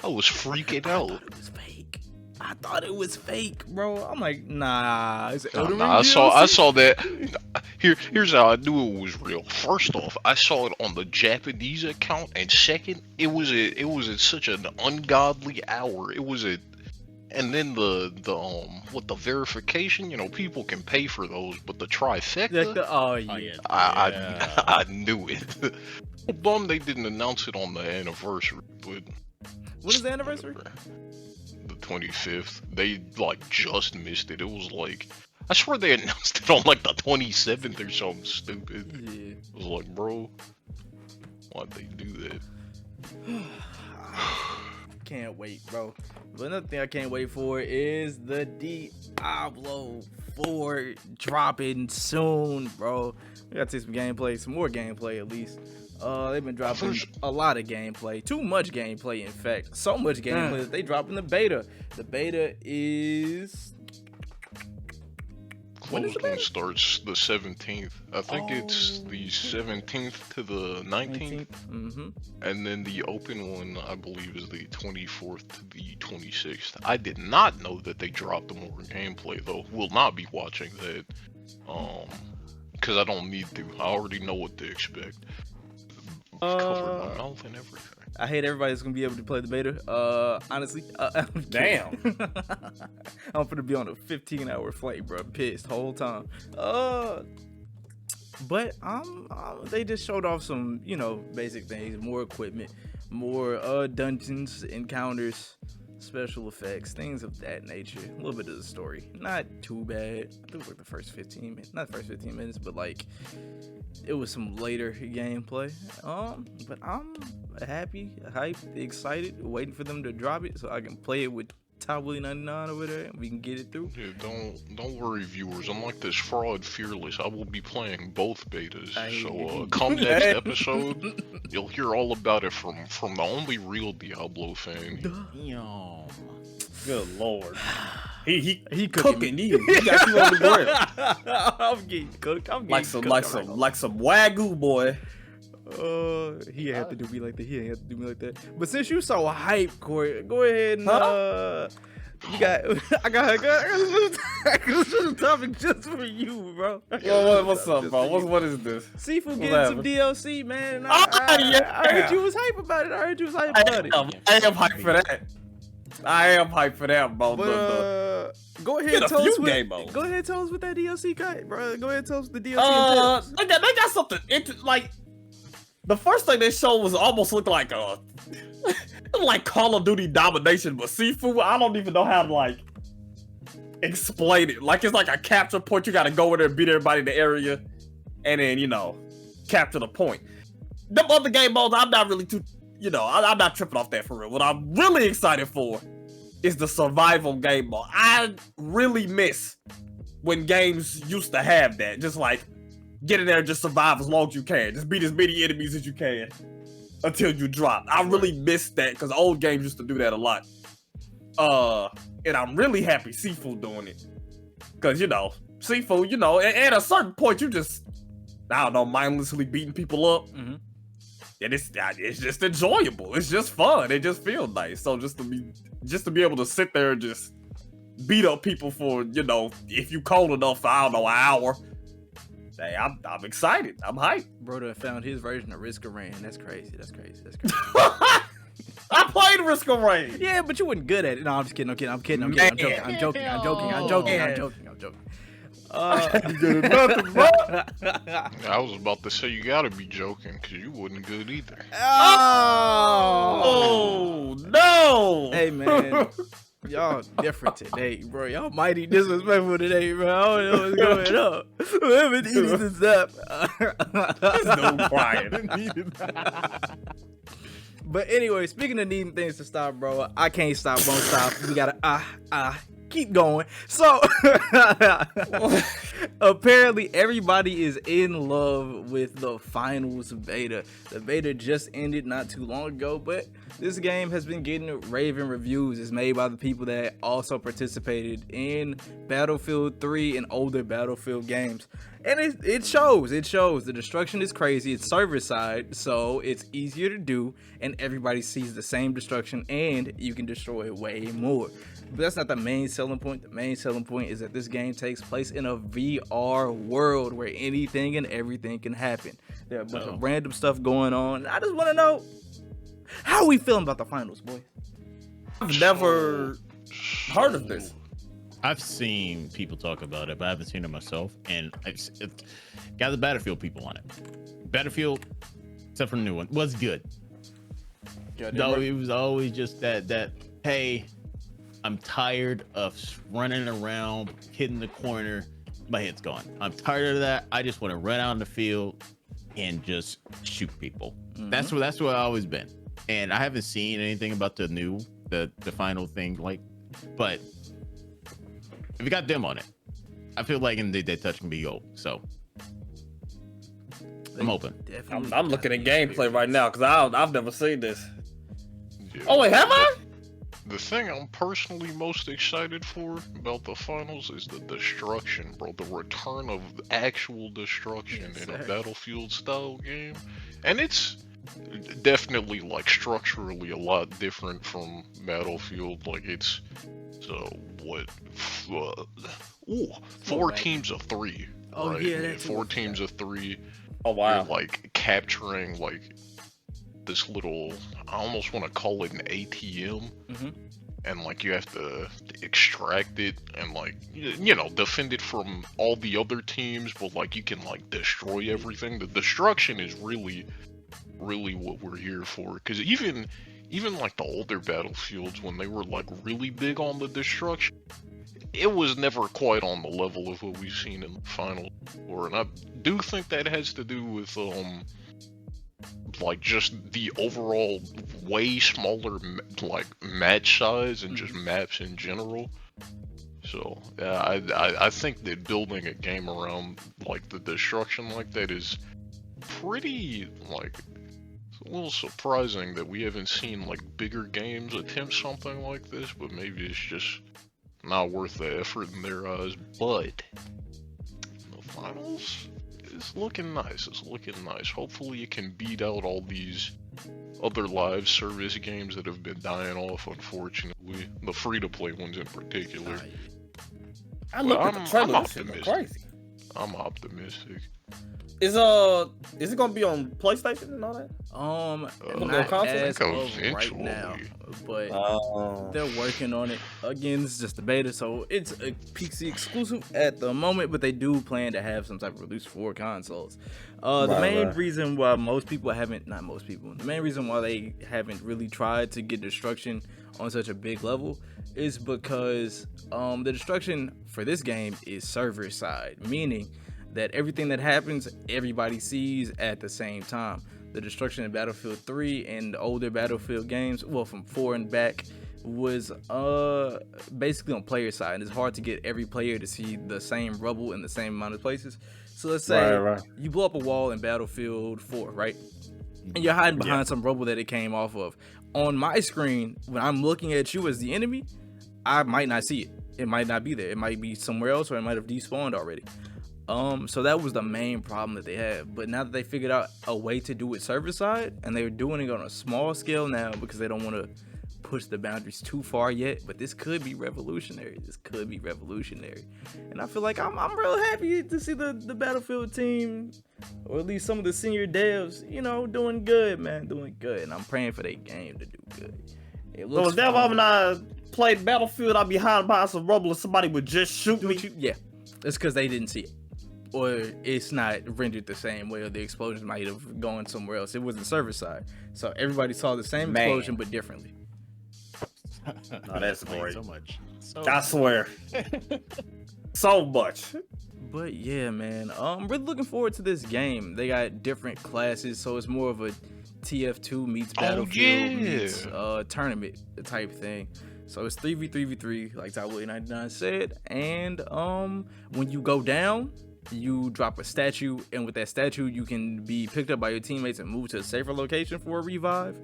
was freaking I out. thought it was fake. I thought it was fake, bro. I'm like, nah. It's Elden Ring I DLC. saw that. Here's how I knew it was real. First off, I saw it on the Japanese account, and second, it was at such an ungodly hour. And then the verification, people can pay for those, but the trifecta, Oh yeah. Oh yeah. I knew it. Bummed they didn't announce it on the anniversary, but When is the anniversary? the 25th. They just missed it. It was I swear they announced it on the 27th or something stupid. Yeah. It was like, bro, why'd they do that? Can't wait, bro. But another thing I can't wait for is the Diablo 4 dropping soon, bro. We gotta see some gameplay, some more gameplay at least. They've been dropping a lot of gameplay, too much gameplay, in fact, so much gameplay that they dropping the beta. The beta is. When is the Closed one beta? starts the 17th. I think it's the 17th to the 19th. Mm-hmm. And then the open one, I believe, is the 24th to the 26th. I did not know that they dropped more gameplay, though. Will not be watching that. Because I don't need to. I already know what to expect. Covered my mouth and everything. I hate everybody that's gonna be able to play the beta. Honestly, I'm kidding. Damn. I'm gonna be on a 15-hour flight, bro. Pissed whole time. But they just showed off some, basic things, more equipment, more dungeons, encounters, special effects, things of that nature. A little bit of the story, not too bad. I think it was the first 15 minutes, not the first 15 minutes, but it was some later gameplay. But I'm happy, hyped, excited, waiting for them to drop it so I can play it with Top Willie 99 over there and we can get it through. Yeah, don't worry, viewers. Unlike this fraud fearless, I will be playing both betas. So come next episode, you'll hear all about it from the only real Diablo fan. Yo. Good lord. He cooking. He got you on the grill. I'm getting cooked. Like some wagyu, boy. He ain't have to do me like that. He ain't have to do me like that. But since you so hyped, Corey, go ahead and I got a topic just for you, bro. What's up, bro? What is this? Seafood What's getting some happening? DLC, man. I heard you was hype about it. I heard you was hype about it. I am hyped for that. I am hyped for that, bro. But go ahead Get and a tell few us game modes. Go ahead and tell us what that DLC got, bro. Go ahead and tell us the DLC entails. They got something the first thing they showed was almost looked like like Call of Duty domination, but Sifu, I don't even know how to explain it. It's like a capture point. You gotta go in there and beat everybody in the area, and then capture the point. Them other game modes, I'm not really too, I'm not tripping off that for real. What I'm really excited for is the survival game mode. I really miss when games used to have that. Just get in there and just survive as long as you can. Just beat as many enemies as you can until you drop. I really miss that because old games used to do that a lot. And I'm really happy Sifu doing it. Because, Sifu, at a certain point, you just, I don't know, mindlessly beating people up. Mm-hmm. And it's just enjoyable. It's just fun. It just feels nice. So just to be able to sit there and just beat up people for, if you cold enough for, I don't know, an hour. Hey, I'm excited. I'm hyped. Bro done found his version of Risk of Rain. That's crazy. I played Risk of Rain. Yeah, but you wasn't good at it. No, I'm just kidding. I'm joking. Nothing, bro. I was about to say you gotta be joking because you wasn't good either. Oh no! Hey man, y'all different today, bro. Y'all mighty disrespectful today, bro. I don't know what's going on. We haven't eaten this up. There's no crying. But anyway, speaking of needing things to stop, bro, I can't stop, won't stop. We gotta keep going. So Apparently, everybody is in love with the finals beta. The beta just ended not too long ago, but this game has been getting raving reviews. It's made by the people that also participated in Battlefield 3 and older Battlefield games. And it shows. The destruction is crazy. It's server side, so it's easier to do, and everybody sees the same destruction, and you can destroy way more. But that's not the main selling point. The main selling point is that this game takes place in a VR world where anything and everything can happen. There are a bunch of random stuff going on. I just want to know, how are we feeling about the finals, boy? I've never heard of this. I've seen people talk about it, but I haven't seen it myself. And it's got the Battlefield people on it. Battlefield, except for the new one, was good. Though it was always just that, hey, I'm tired of running around, hitting the corner, my head's gone. I'm tired of that. I just want to run out in the field and just shoot people. Mm-hmm. That's what I've always been. And I haven't seen anything about the final thing, but if you got them on it, I feel like they touch can be gold. So I'm open. I'm looking at gameplay right now because I've never seen this. Yeah. Oh wait, have I? The thing I'm personally most excited for about the finals is the destruction, bro. The return of actual destruction in a Battlefield style game. And it's definitely structurally a lot different from Battlefield. It's four teams of 3. Oh right? yeah, that's 4 teams of 3. Oh wow. You're capturing this little, I almost want to call it an ATM. Mm-hmm. And you have to extract it and defend it from all the other teams, but you can destroy everything. The destruction is really what we're here for, because even the older Battlefields, when they were really big on the destruction, it was never quite on the level of what we've seen in the final. And I do think that has to do with just the overall way smaller match size and just maps in general. So yeah, I think that building a game around the destruction like that is pretty it's a little surprising that we haven't seen bigger games attempt something like this, but maybe it's just not worth the effort in their eyes. But the finals, it's looking nice. Hopefully it can beat out all these other live service games that have been dying off, unfortunately. The free-to-play ones in particular. I look at the trailer. I'm optimistic. I'm optimistic. Is it gonna be on PlayStation and all that? Not as of right now, but they're working on it. Again, this is just a beta, so it's a PC exclusive at the moment, but they do plan to have some type of release for consoles. The main reason why the main reason why they haven't really tried to get destruction on such a big level is because the destruction for this game is server side, meaning that everything that happens, everybody sees at the same time. The destruction in Battlefield 3 and the older Battlefield games, well, from 4 and back, was basically on player side, and it's hard to get every player to see the same rubble in the same amount of places. So let's say you blow up a wall in Battlefield 4, right? And you're hiding behind some rubble that it came off of. On my screen, when I'm looking at you as the enemy, I might not see it. It might not be there. It might be somewhere else, or it might have despawned already. So that was the main problem that they had. But now that they figured out a way to do it server side, and they're doing it on a small scale now because they don't want to push the boundaries too far yet, but this could be revolutionary. And I feel like I'm real happy to see the Battlefield team, or at least some of the senior devs, doing good, man, and I'm praying for their game to do good. It looks so that why when I played Battlefield, I'd be hiding behind some rubble and somebody would just shoot me? Yeah, it's because they didn't see it, or it's not rendered the same way, or the explosion might have gone somewhere else. It wasn't server side, so everybody saw the same explosion but differently. No, that's great. So much. I swear. So much. But yeah, man, I'm really looking forward to this game. They got different classes, so it's more of a TF2 meets Battlefield meets tournament type thing. So it's 3v3v3, like Tyler99 said. And when you go down, you drop a statue, and with that statue, you can be picked up by your teammates and moved to a safer location for a revive.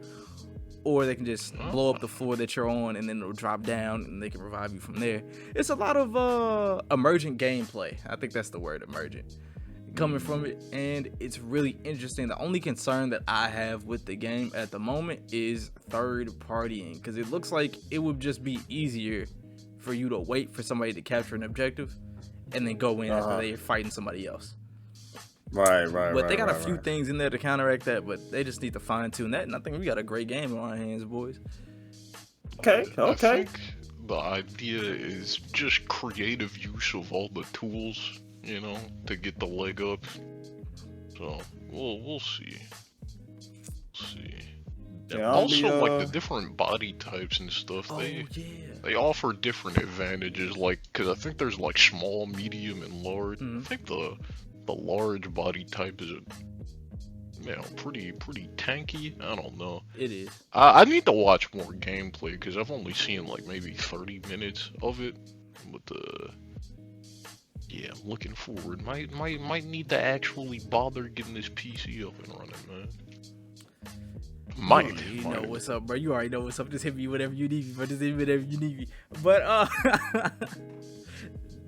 Or they can just blow up the floor that you're on, and then it'll drop down, and they can revive you from there. It's a lot of emergent gameplay. I think that's the word, emergent, coming from it, and it's really interesting. The only concern that I have with the game at the moment is third partying, because it looks like it would just be easier for you to wait for somebody to capture an objective and then go in after they're fighting somebody else. Right. But they got a few things in there to counteract that, but they just need to fine tune that, and I think we got a great game on our hands, boys. Okay. I think the idea is just creative use of all the tools, you know, to get the leg up. So we'll see. Yeah, also, like the different body types and stuff, they offer different advantages. Like, cause I think there's like small, medium, and large. I think the large body type is pretty tanky. I don't know. It is. I need to watch more gameplay because I've only seen like maybe 30 minutes of it. But yeah, I'm looking forward. Might need to actually bother getting this PC up and running, man. You know what's up, bro. You already know what's up. Just hit me whenever you need me, bro. Just hit me whenever you need me. But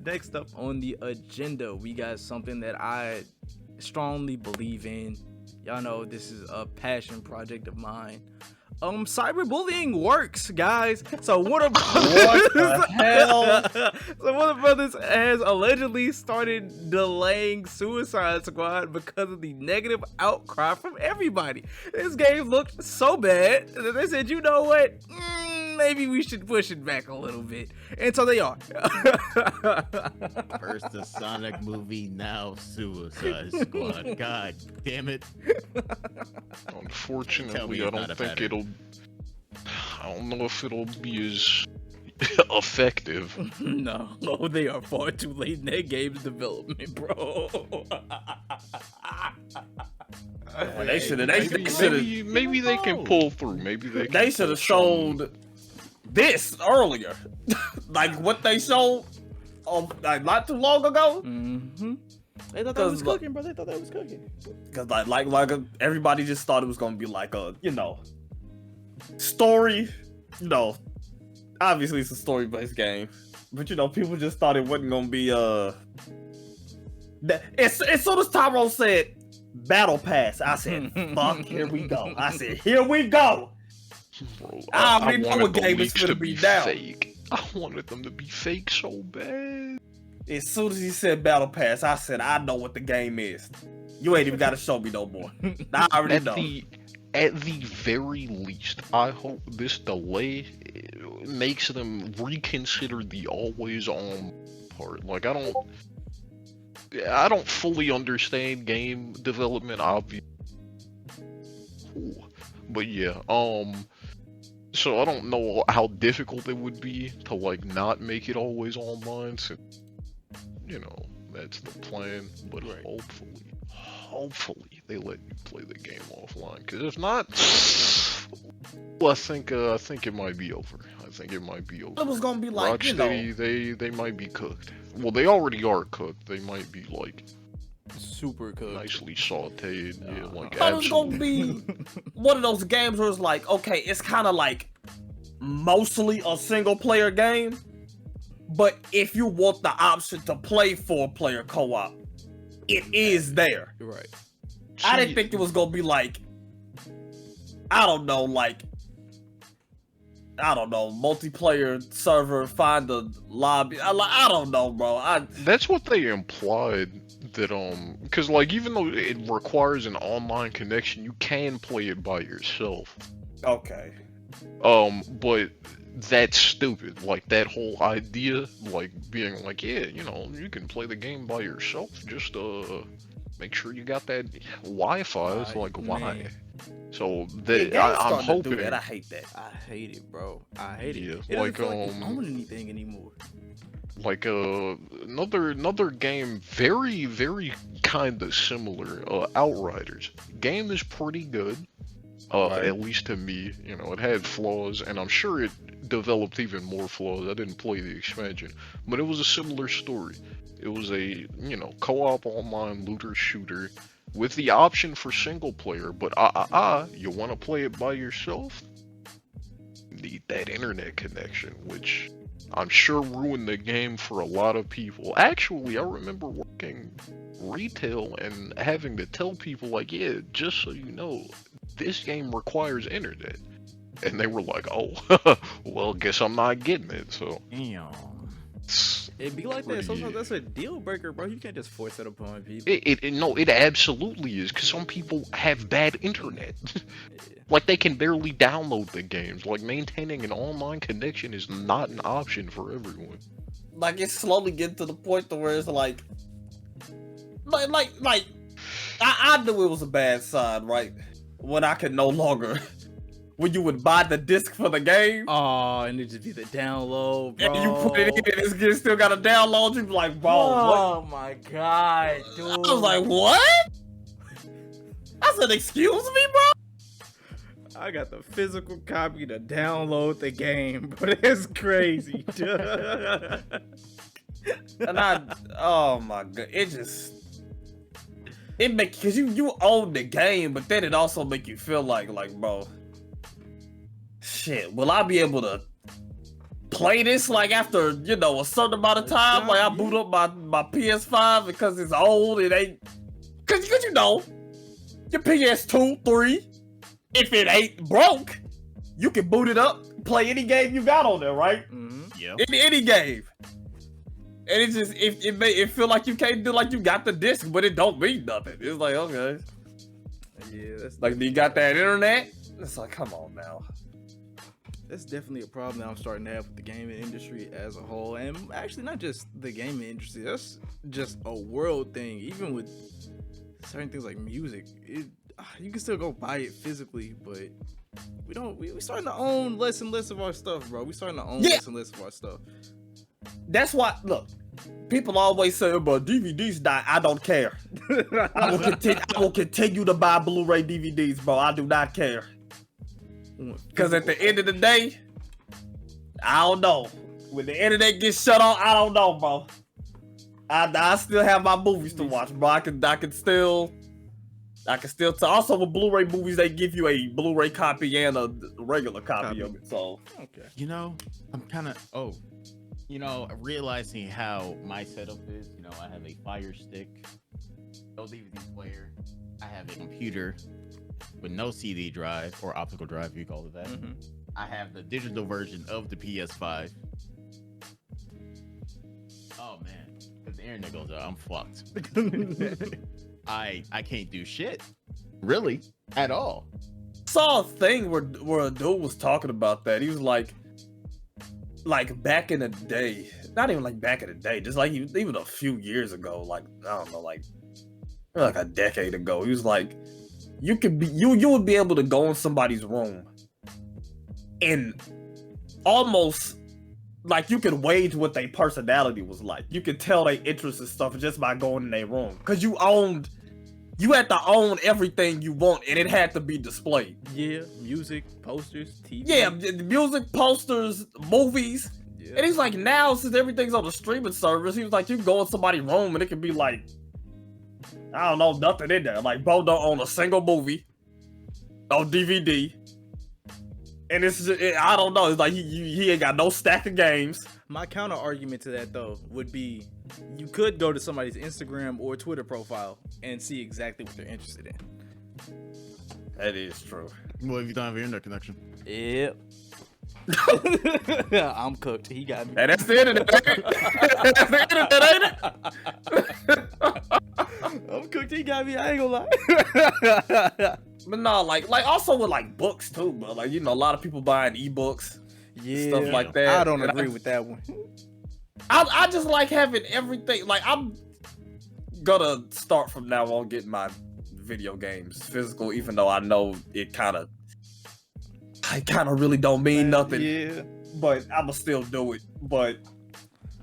next up on the agenda, we got something that I strongly believe in. Y'all know this is a passion project of mine. Cyberbullying works, guys. So Warner What the hell? So Warner Brothers has allegedly started delaying Suicide Squad because of the negative outcry from everybody. This game looked so bad that they said, you know what? Maybe we should push it back a little bit. And so they are. First the Sonic movie, now Suicide Squad. God damn it. Unfortunately, I don't know if it'll be as effective. No, they are far too late in their game's development, bro. Maybe they can pull through. They should have showed this earlier. Like what they showed like not too long ago. They thought that was cooking, bro. They thought that was cooking. Cause like everybody just thought it was gonna be like a story. Obviously it's a story-based game, but people just thought it wasn't gonna be as soon as Tyrone said Battle Pass, I said, fuck, here we go. Here we go. Bro, I already know what game is gonna be now. Fake. I wanted them to be fake so bad. As soon as he said Battle Pass, I said, I know what the game is. You ain't even gotta show me no more. I already know. At the very least, I hope this delay makes them reconsider the always on part. Like, I don't fully understand game development, obviously. But yeah, so I don't know how difficult it would be to like not make it always online, since that's the plan. But hopefully they let you play the game offline. Because if not, well, I think it might be over. It was gonna be like Rocksteady, they might be cooked. Well, they already are cooked. They might be like super cooked, nicely sauteed. Yeah, like I thought it was gonna be one of those games where it's like, okay, it's kind of like mostly a single player game, but if you want the option to play 4-player co-op, it is there. Right. I didn't think it was gonna be like, I don't know, multiplayer server, find the lobby. I don't know, bro. That's what they implied. That because like even though it requires an online connection, you can play it by yourself. Okay. But that's stupid. Like that whole idea, like being like, yeah, you can play the game by yourself. Just make sure you got that Wi-Fi. It's like, why? So I'm hoping. I hate that. I hate it, bro. I hate it. Yeah, it like doesn't own anything anymore. Like another game, very kind of similar. Outriders game is pretty good. Right. At least to me, it had flaws, and I'm sure it developed even more flaws. I didn't play the expansion, but it was a similar story. It was a, co-op online looter shooter with the option for single player, but you want to play it by yourself? Need that internet connection, which I'm sure ruined the game for a lot of people. Actually, I remember working retail and having to tell people, like, yeah, just so you know, this game requires internet. And they were like, oh, well, guess I'm not getting it, so. Damn. It'd be like that. Pretty- Sometimes that's a deal breaker, bro. You can't just force it upon people. It absolutely is, because some people have bad internet. Like, they can barely download the games. Like, maintaining an online connection is not an option for everyone. Like it's slowly getting to the point to where it's like I knew it was a bad sign, right? When I could no longer, when you would buy the disc for the game, Oh, and it just be the download, bro. and you put it in, this game still got to download. You be like, bro, Oh my god, dude. what? I was like, what? I said, excuse me, bro. I got the physical copy to download the game, but it's crazy. And oh my god, it make, cause you own the game, but then it also make you feel like, bro, shit, will I be able to play this like after a certain amount of time? Like I boot up my PS5 because it's old, it ain't, cause your PS2, 3, if it ain't broke, you can boot it up, play any game you got on there, right? Mm-hmm. Yeah. Any game. And it just it feel like you can't do, like you got the disc, but it don't mean nothing. It's like, okay, Yeah, that's like, do you got that internet? It's like, come on now. that's definitely a problem that I'm starting to have with the gaming industry as a whole, and actually not just the gaming industry. That's just a world thing. Even with certain things like music, you can still go buy it physically, but we don't. We starting to own less and less of our stuff, bro. We starting to own less and less of our stuff. That's why, look, people always say, but DVDs die. I don't care. I will continue to buy Blu-ray DVDs, bro. I do not care. Because at the end of the day, I don't know. When the internet gets shut off, I don't know, bro. I still have my movies to watch, bro. I can still also with Blu-ray movies, they give you a Blu-ray copy and a regular copy of it. So Okay. I'm kind of realizing how my setup is. I have a Fire Stick, no DVD player. I have a computer with no CD drive or optical drive, if you call it that. Mm-hmm. I have the digital version of the PS5. Oh man, if the internet goes out, I'm fucked. I can't do shit, really, at all. saw a thing where a dude was talking about that. He was like back in the day, not even like back in the day, just like even a few years ago, like I don't know, like a decade ago. He was like, you would be able to go in somebody's room and almost like you could wage what their personality was like. You could tell their interests and stuff just by going in their room, because you had to own everything you want, and it had to be displayed. Yeah, music, posters, TV. Yeah, music, posters, movies. Yeah. And he's like, now since everything's on the streaming service, he was like, you can go in somebody's room and it could be like, I don't know, nothing in there. Like, bro don't own a single movie on DVD. And it's just, I don't know. It's like he ain't got no stack of games. My counter argument to that though would be, you could go to somebody's Instagram or Twitter profile and see exactly what they're interested in. That is true. Well, if you don't have an internet connection. Yep. I'm cooked. He got me. And that's the internet, ain't it? That's the internet, ain't it? I'm cooked. He got me. I ain't gonna lie. But no, like also with like books too, but like, a lot of people buying ebooks, Yeah, stuff like that. I don't And agree with that one. I just like having everything. Like, I'm gonna start from now on getting my video games physical, even though I know it kind of really don't mean nothing. Yeah. But I'ma still do it. But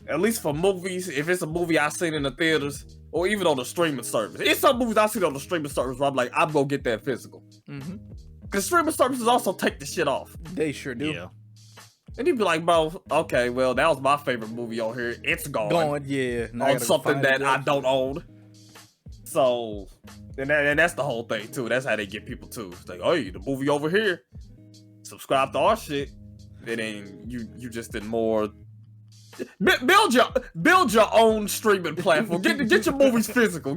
at least for movies, if it's a movie I seen in the theaters or even on the streaming service, it's some movies I seen on the streaming service where I'm like, I'm gonna get that physical. Mm-hmm. Because streaming services also take the shit off. They sure do. Yeah. And you'd be like, bro, okay, well, that was my favorite movie on here. It's gone. Going, yeah. Now I On gotta go something find it that I else. don't own. So, and that's the whole thing, too. That's how they get people, too. It's like, hey, the movie over here. Subscribe to our shit. And then you just did more. Build your own streaming platform. Get your movies physical.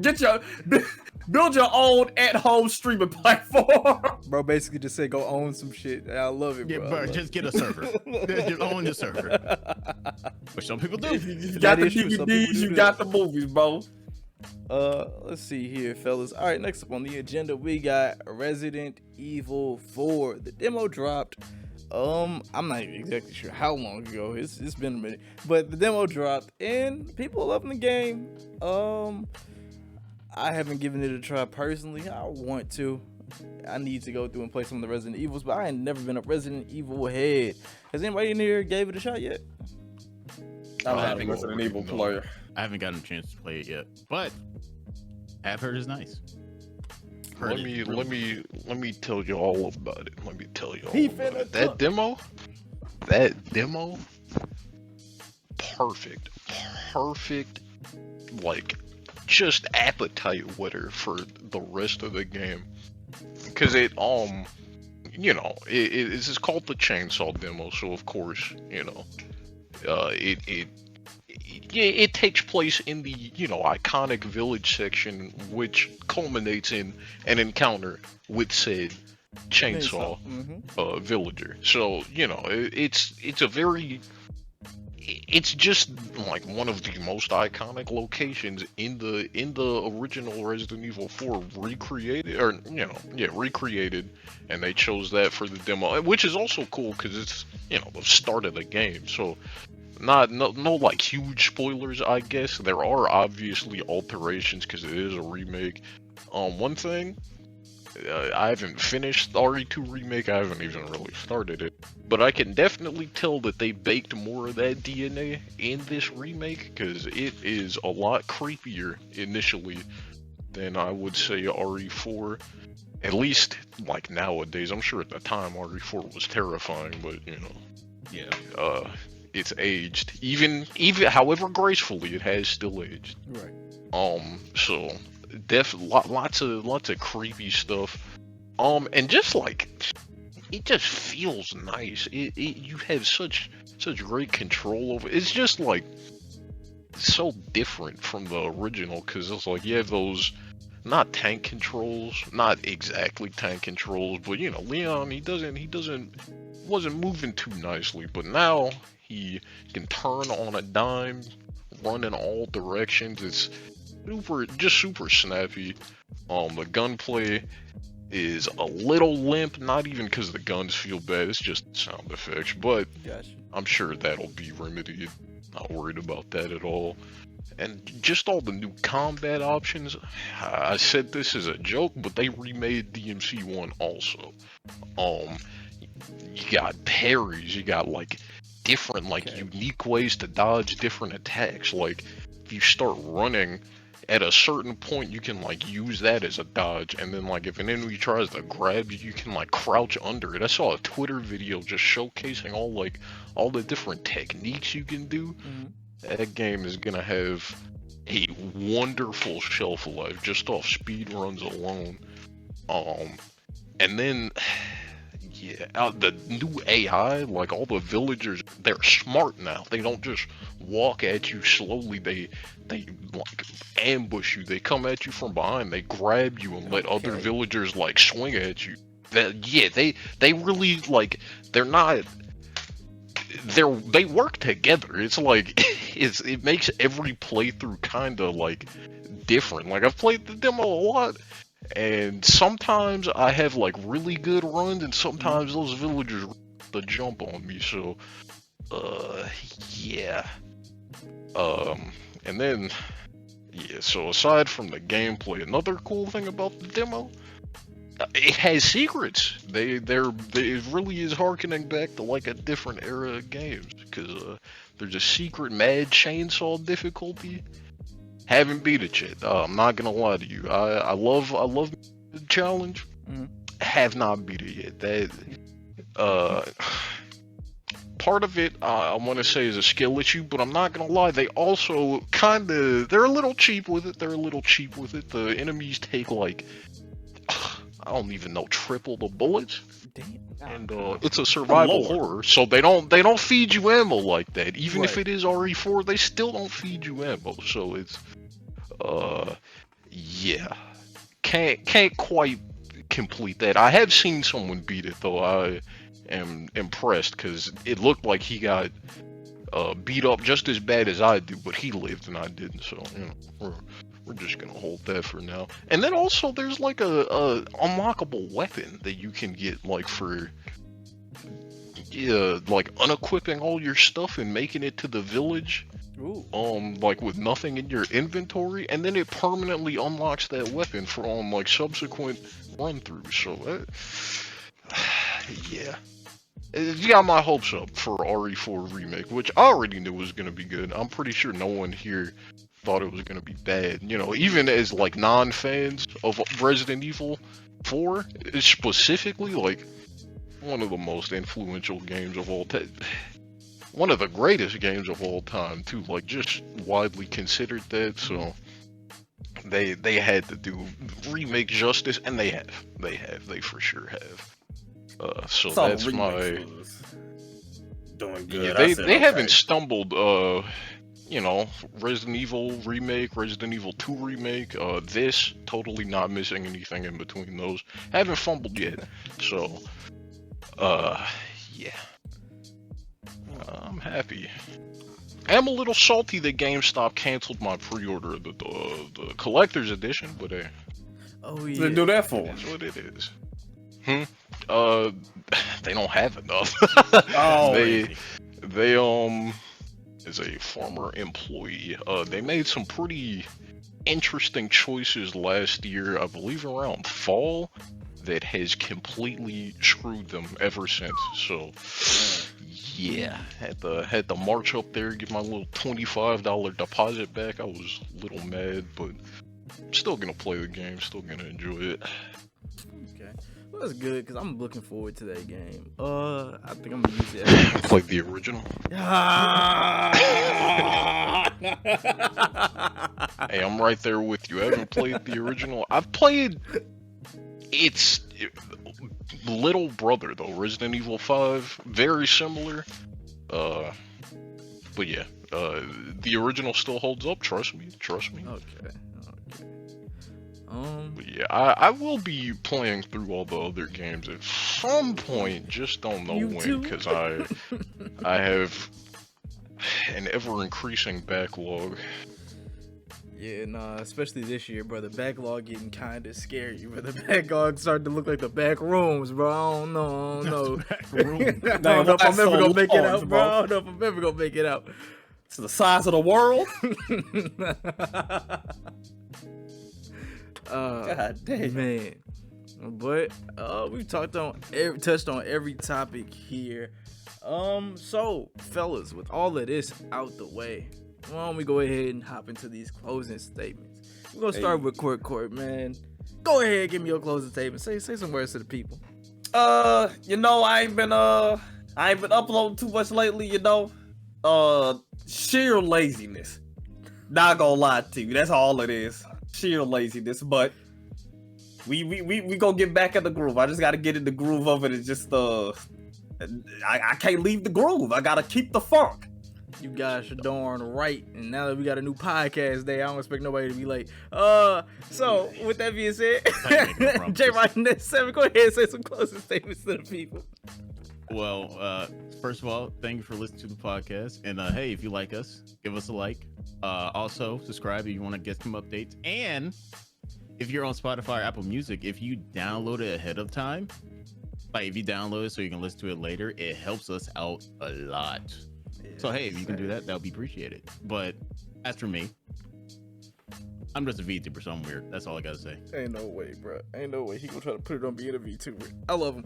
Build your own at-home streaming platform. Bro, basically just say go own some shit. I love it, Yeah, bro. bro, just get a server. Just own the server. Which some people do. You got the That is true. Some people DVDs, do you that. got the movies, bro. Let's see here, fellas. All right, next up on the agenda, we got Resident Evil 4. The demo dropped. I'm not exactly sure how long ago. It's been a minute, but the demo dropped and people are loving the game. I haven't given it a try personally. I want to. I need to go through and play some of the Resident Evils, but I ain't never been a Resident Evil head. Has anybody in here gave it a shot yet? I'm I not a think Resident we're- Evil player. I haven't gotten a chance to play it yet, but I've heard it's nice. Let me tell you all about it. Let me tell you all He about finna it. That demo, perfect, like just appetite whetter for the rest of the game. Because it's called the Chainsaw demo, so of course, it takes place in the iconic village section, which culminates in an encounter with said chainsaw villager. So it's just like one of the most iconic locations in the original Resident Evil 4 recreated, and they chose that for the demo, which is also cool because it's the start of the game. So no like huge spoilers, I guess. There are obviously alterations because it is a remake. One thing, I haven't finished RE2 remake. I haven't even really started it, but I can definitely tell that they baked more of that DNA in this remake because it is a lot creepier initially than I would say RE4. At least like nowadays. I'm sure at the time RE4 was terrifying, but Yeah. it's aged. Even however gracefully it has still aged. Right. So lots of creepy stuff. And just like it just feels nice. You have such great control over it. It's just like so different from the original because it's like you have those not tank controls, not exactly tank controls, but Leon wasn't moving too nicely, but now he can turn on a dime, run in all directions. It's super snappy. The gunplay is a little limp, not even because the guns feel bad, it's just sound effects, but Gotcha. I'm sure that'll be remedied. Not worried about that at all. And just all the new combat options. I said this as a joke, but they remade DMC1 also. You got parries, you got like different unique ways to dodge different attacks. Like if you start running at a certain point, you can like use that as a dodge, and then like if an enemy tries to grab you, you can like crouch under it. I saw a Twitter video just showcasing all the different techniques you can do. That game is gonna have a wonderful shelf life just off speed runs alone. And then the new AI, like all the villagers, they're smart now. They don't just walk at you slowly. They like ambush you. They come at you from behind. They grab you and let other villagers like swing at you. They really like they work together. It's like it makes every playthrough kind of like different. Like I've played the demo a lot, and sometimes I have like really good runs, and sometimes those villagers the jump on me. So, and then so aside from the gameplay, another cool thing about the demo, it has secrets. It really is harkening back to like a different era of games because there's a secret mad chainsaw difficulty. Haven't beat it yet. I'm not gonna lie to you. I love the challenge, have not beat it yet. That part of it, I want to say, is a skill issue, but I'm not gonna lie. They also they're a little cheap with it. The enemies take like, I don't even know, triple the bullets. Damn. And it's a survival horror, so they don't feed you ammo like that. Even if Right. it is RE4, they still don't feed you ammo. So it's yeah, can't quite complete that. I have seen someone beat it though. I am impressed because it looked like he got beat up just as bad as I do, but he lived and I didn't. So we're just gonna hold that for now. And then also there's like a unlockable weapon that you can get like for like unequipping all your stuff and making it to the village. Ooh. Like with nothing in your inventory, and then it permanently unlocks that weapon for like subsequent run throughs. So yeah. You got my hopes up for RE4 remake, which I already knew was gonna be good. I'm pretty sure no one here thought it was gonna be bad. You know, even as like non-fans of Resident Evil 4, it's specifically like one of the most influential games of all time. One of the greatest games of all time too. Like just widely considered that. So they had to do remake justice, and they for sure have. So Saw that's the my. remakes was doing good. Yeah, I said, they okay. haven't stumbled. You know, Resident Evil remake, Resident Evil 2 remake. This totally not missing anything in between those. Haven't fumbled yet. So, yeah. I'm happy. I'm a little salty that GameStop canceled my pre-order of the collector's edition, but hey, Oh What yeah. they do that for? that's what it is. They don't have enough. Oh, they as a former employee, they made some pretty interesting choices last year, I believe around fall, that has completely screwed them ever since. So yeah, had to march up there, get my little $25 deposit back. I was a little mad, but I'm still gonna play the game, still gonna enjoy it. Okay. Well, that's good because I'm looking forward to that game. I think I'm gonna use it. As Like the original. Hey, I'm right there with you. I haven't played the original. I've played its little brother though, Resident Evil 5. Very similar. But yeah, the original still holds up. Trust me. Okay. But yeah, I will be playing through all the other games at some point. Just don't know You when, too? because I have an ever increasing backlog. Yeah, nah, especially this year, bro. The backlog getting kind of scary, but the backlog starting to look like the back rooms, bro. I don't know. I don't know if I'm ever gonna make it out, bro. I don't know if I'm ever gonna make it out. It's the size of the world. God damn. Man. But we've touched on every topic here. So fellas, with all of this out the way, why don't we go ahead and hop into these closing statements? We're gonna start with Court, man. Go ahead, give me your closing statement. Say some words to the people. You know, I ain't been uploading too much lately, you know. Sheer laziness. Not gonna lie to you, that's all it is. Sheer laziness, but we gonna get back in the groove. I just gotta get in the groove of it. It's just I can't leave the groove. I gotta keep the funk. You guys are darn right. And now that we got a new podcast day, I don't expect nobody to be late. So with that being said, J Ryan 7, go ahead and say some closing statements to the people. Well, first of all, thank you for listening to the podcast. And hey, if you like us, give us a like. Also, subscribe if you want to get some updates. And if you're on Spotify or Apple Music, if you download it ahead of time, like if you download it so you can listen to it later, it helps us out a lot. So hey, if you can do that, that would be appreciated. But as for me, I'm just a VTuber, so I'm weird. That's all I gotta say. Ain't no way, bro. Ain't no way. He gonna try to put it on being a VTuber. I love him.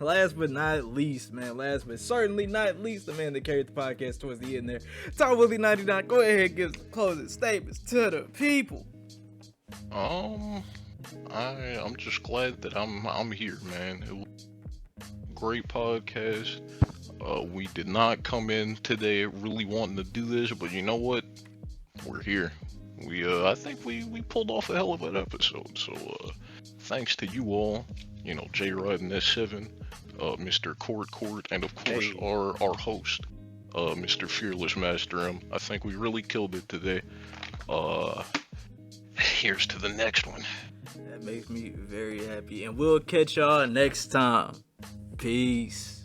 Last but not least, man. Last but certainly not least, the man that carried the podcast towards the end there. Tom Willie 99. Go ahead and give some closing statements to the people. I'm just glad that I'm here, man. It was a great podcast. We did not come in today really wanting to do this, but you know what? We're here. I think we pulled off a hell of an episode. So thanks to you all, J-Rod and S7, Mr. Court, and of course our host, Mr. Fearless Master M. I think we really killed it today. Here's to the next one. That makes me very happy. And we'll catch y'all next time. Peace.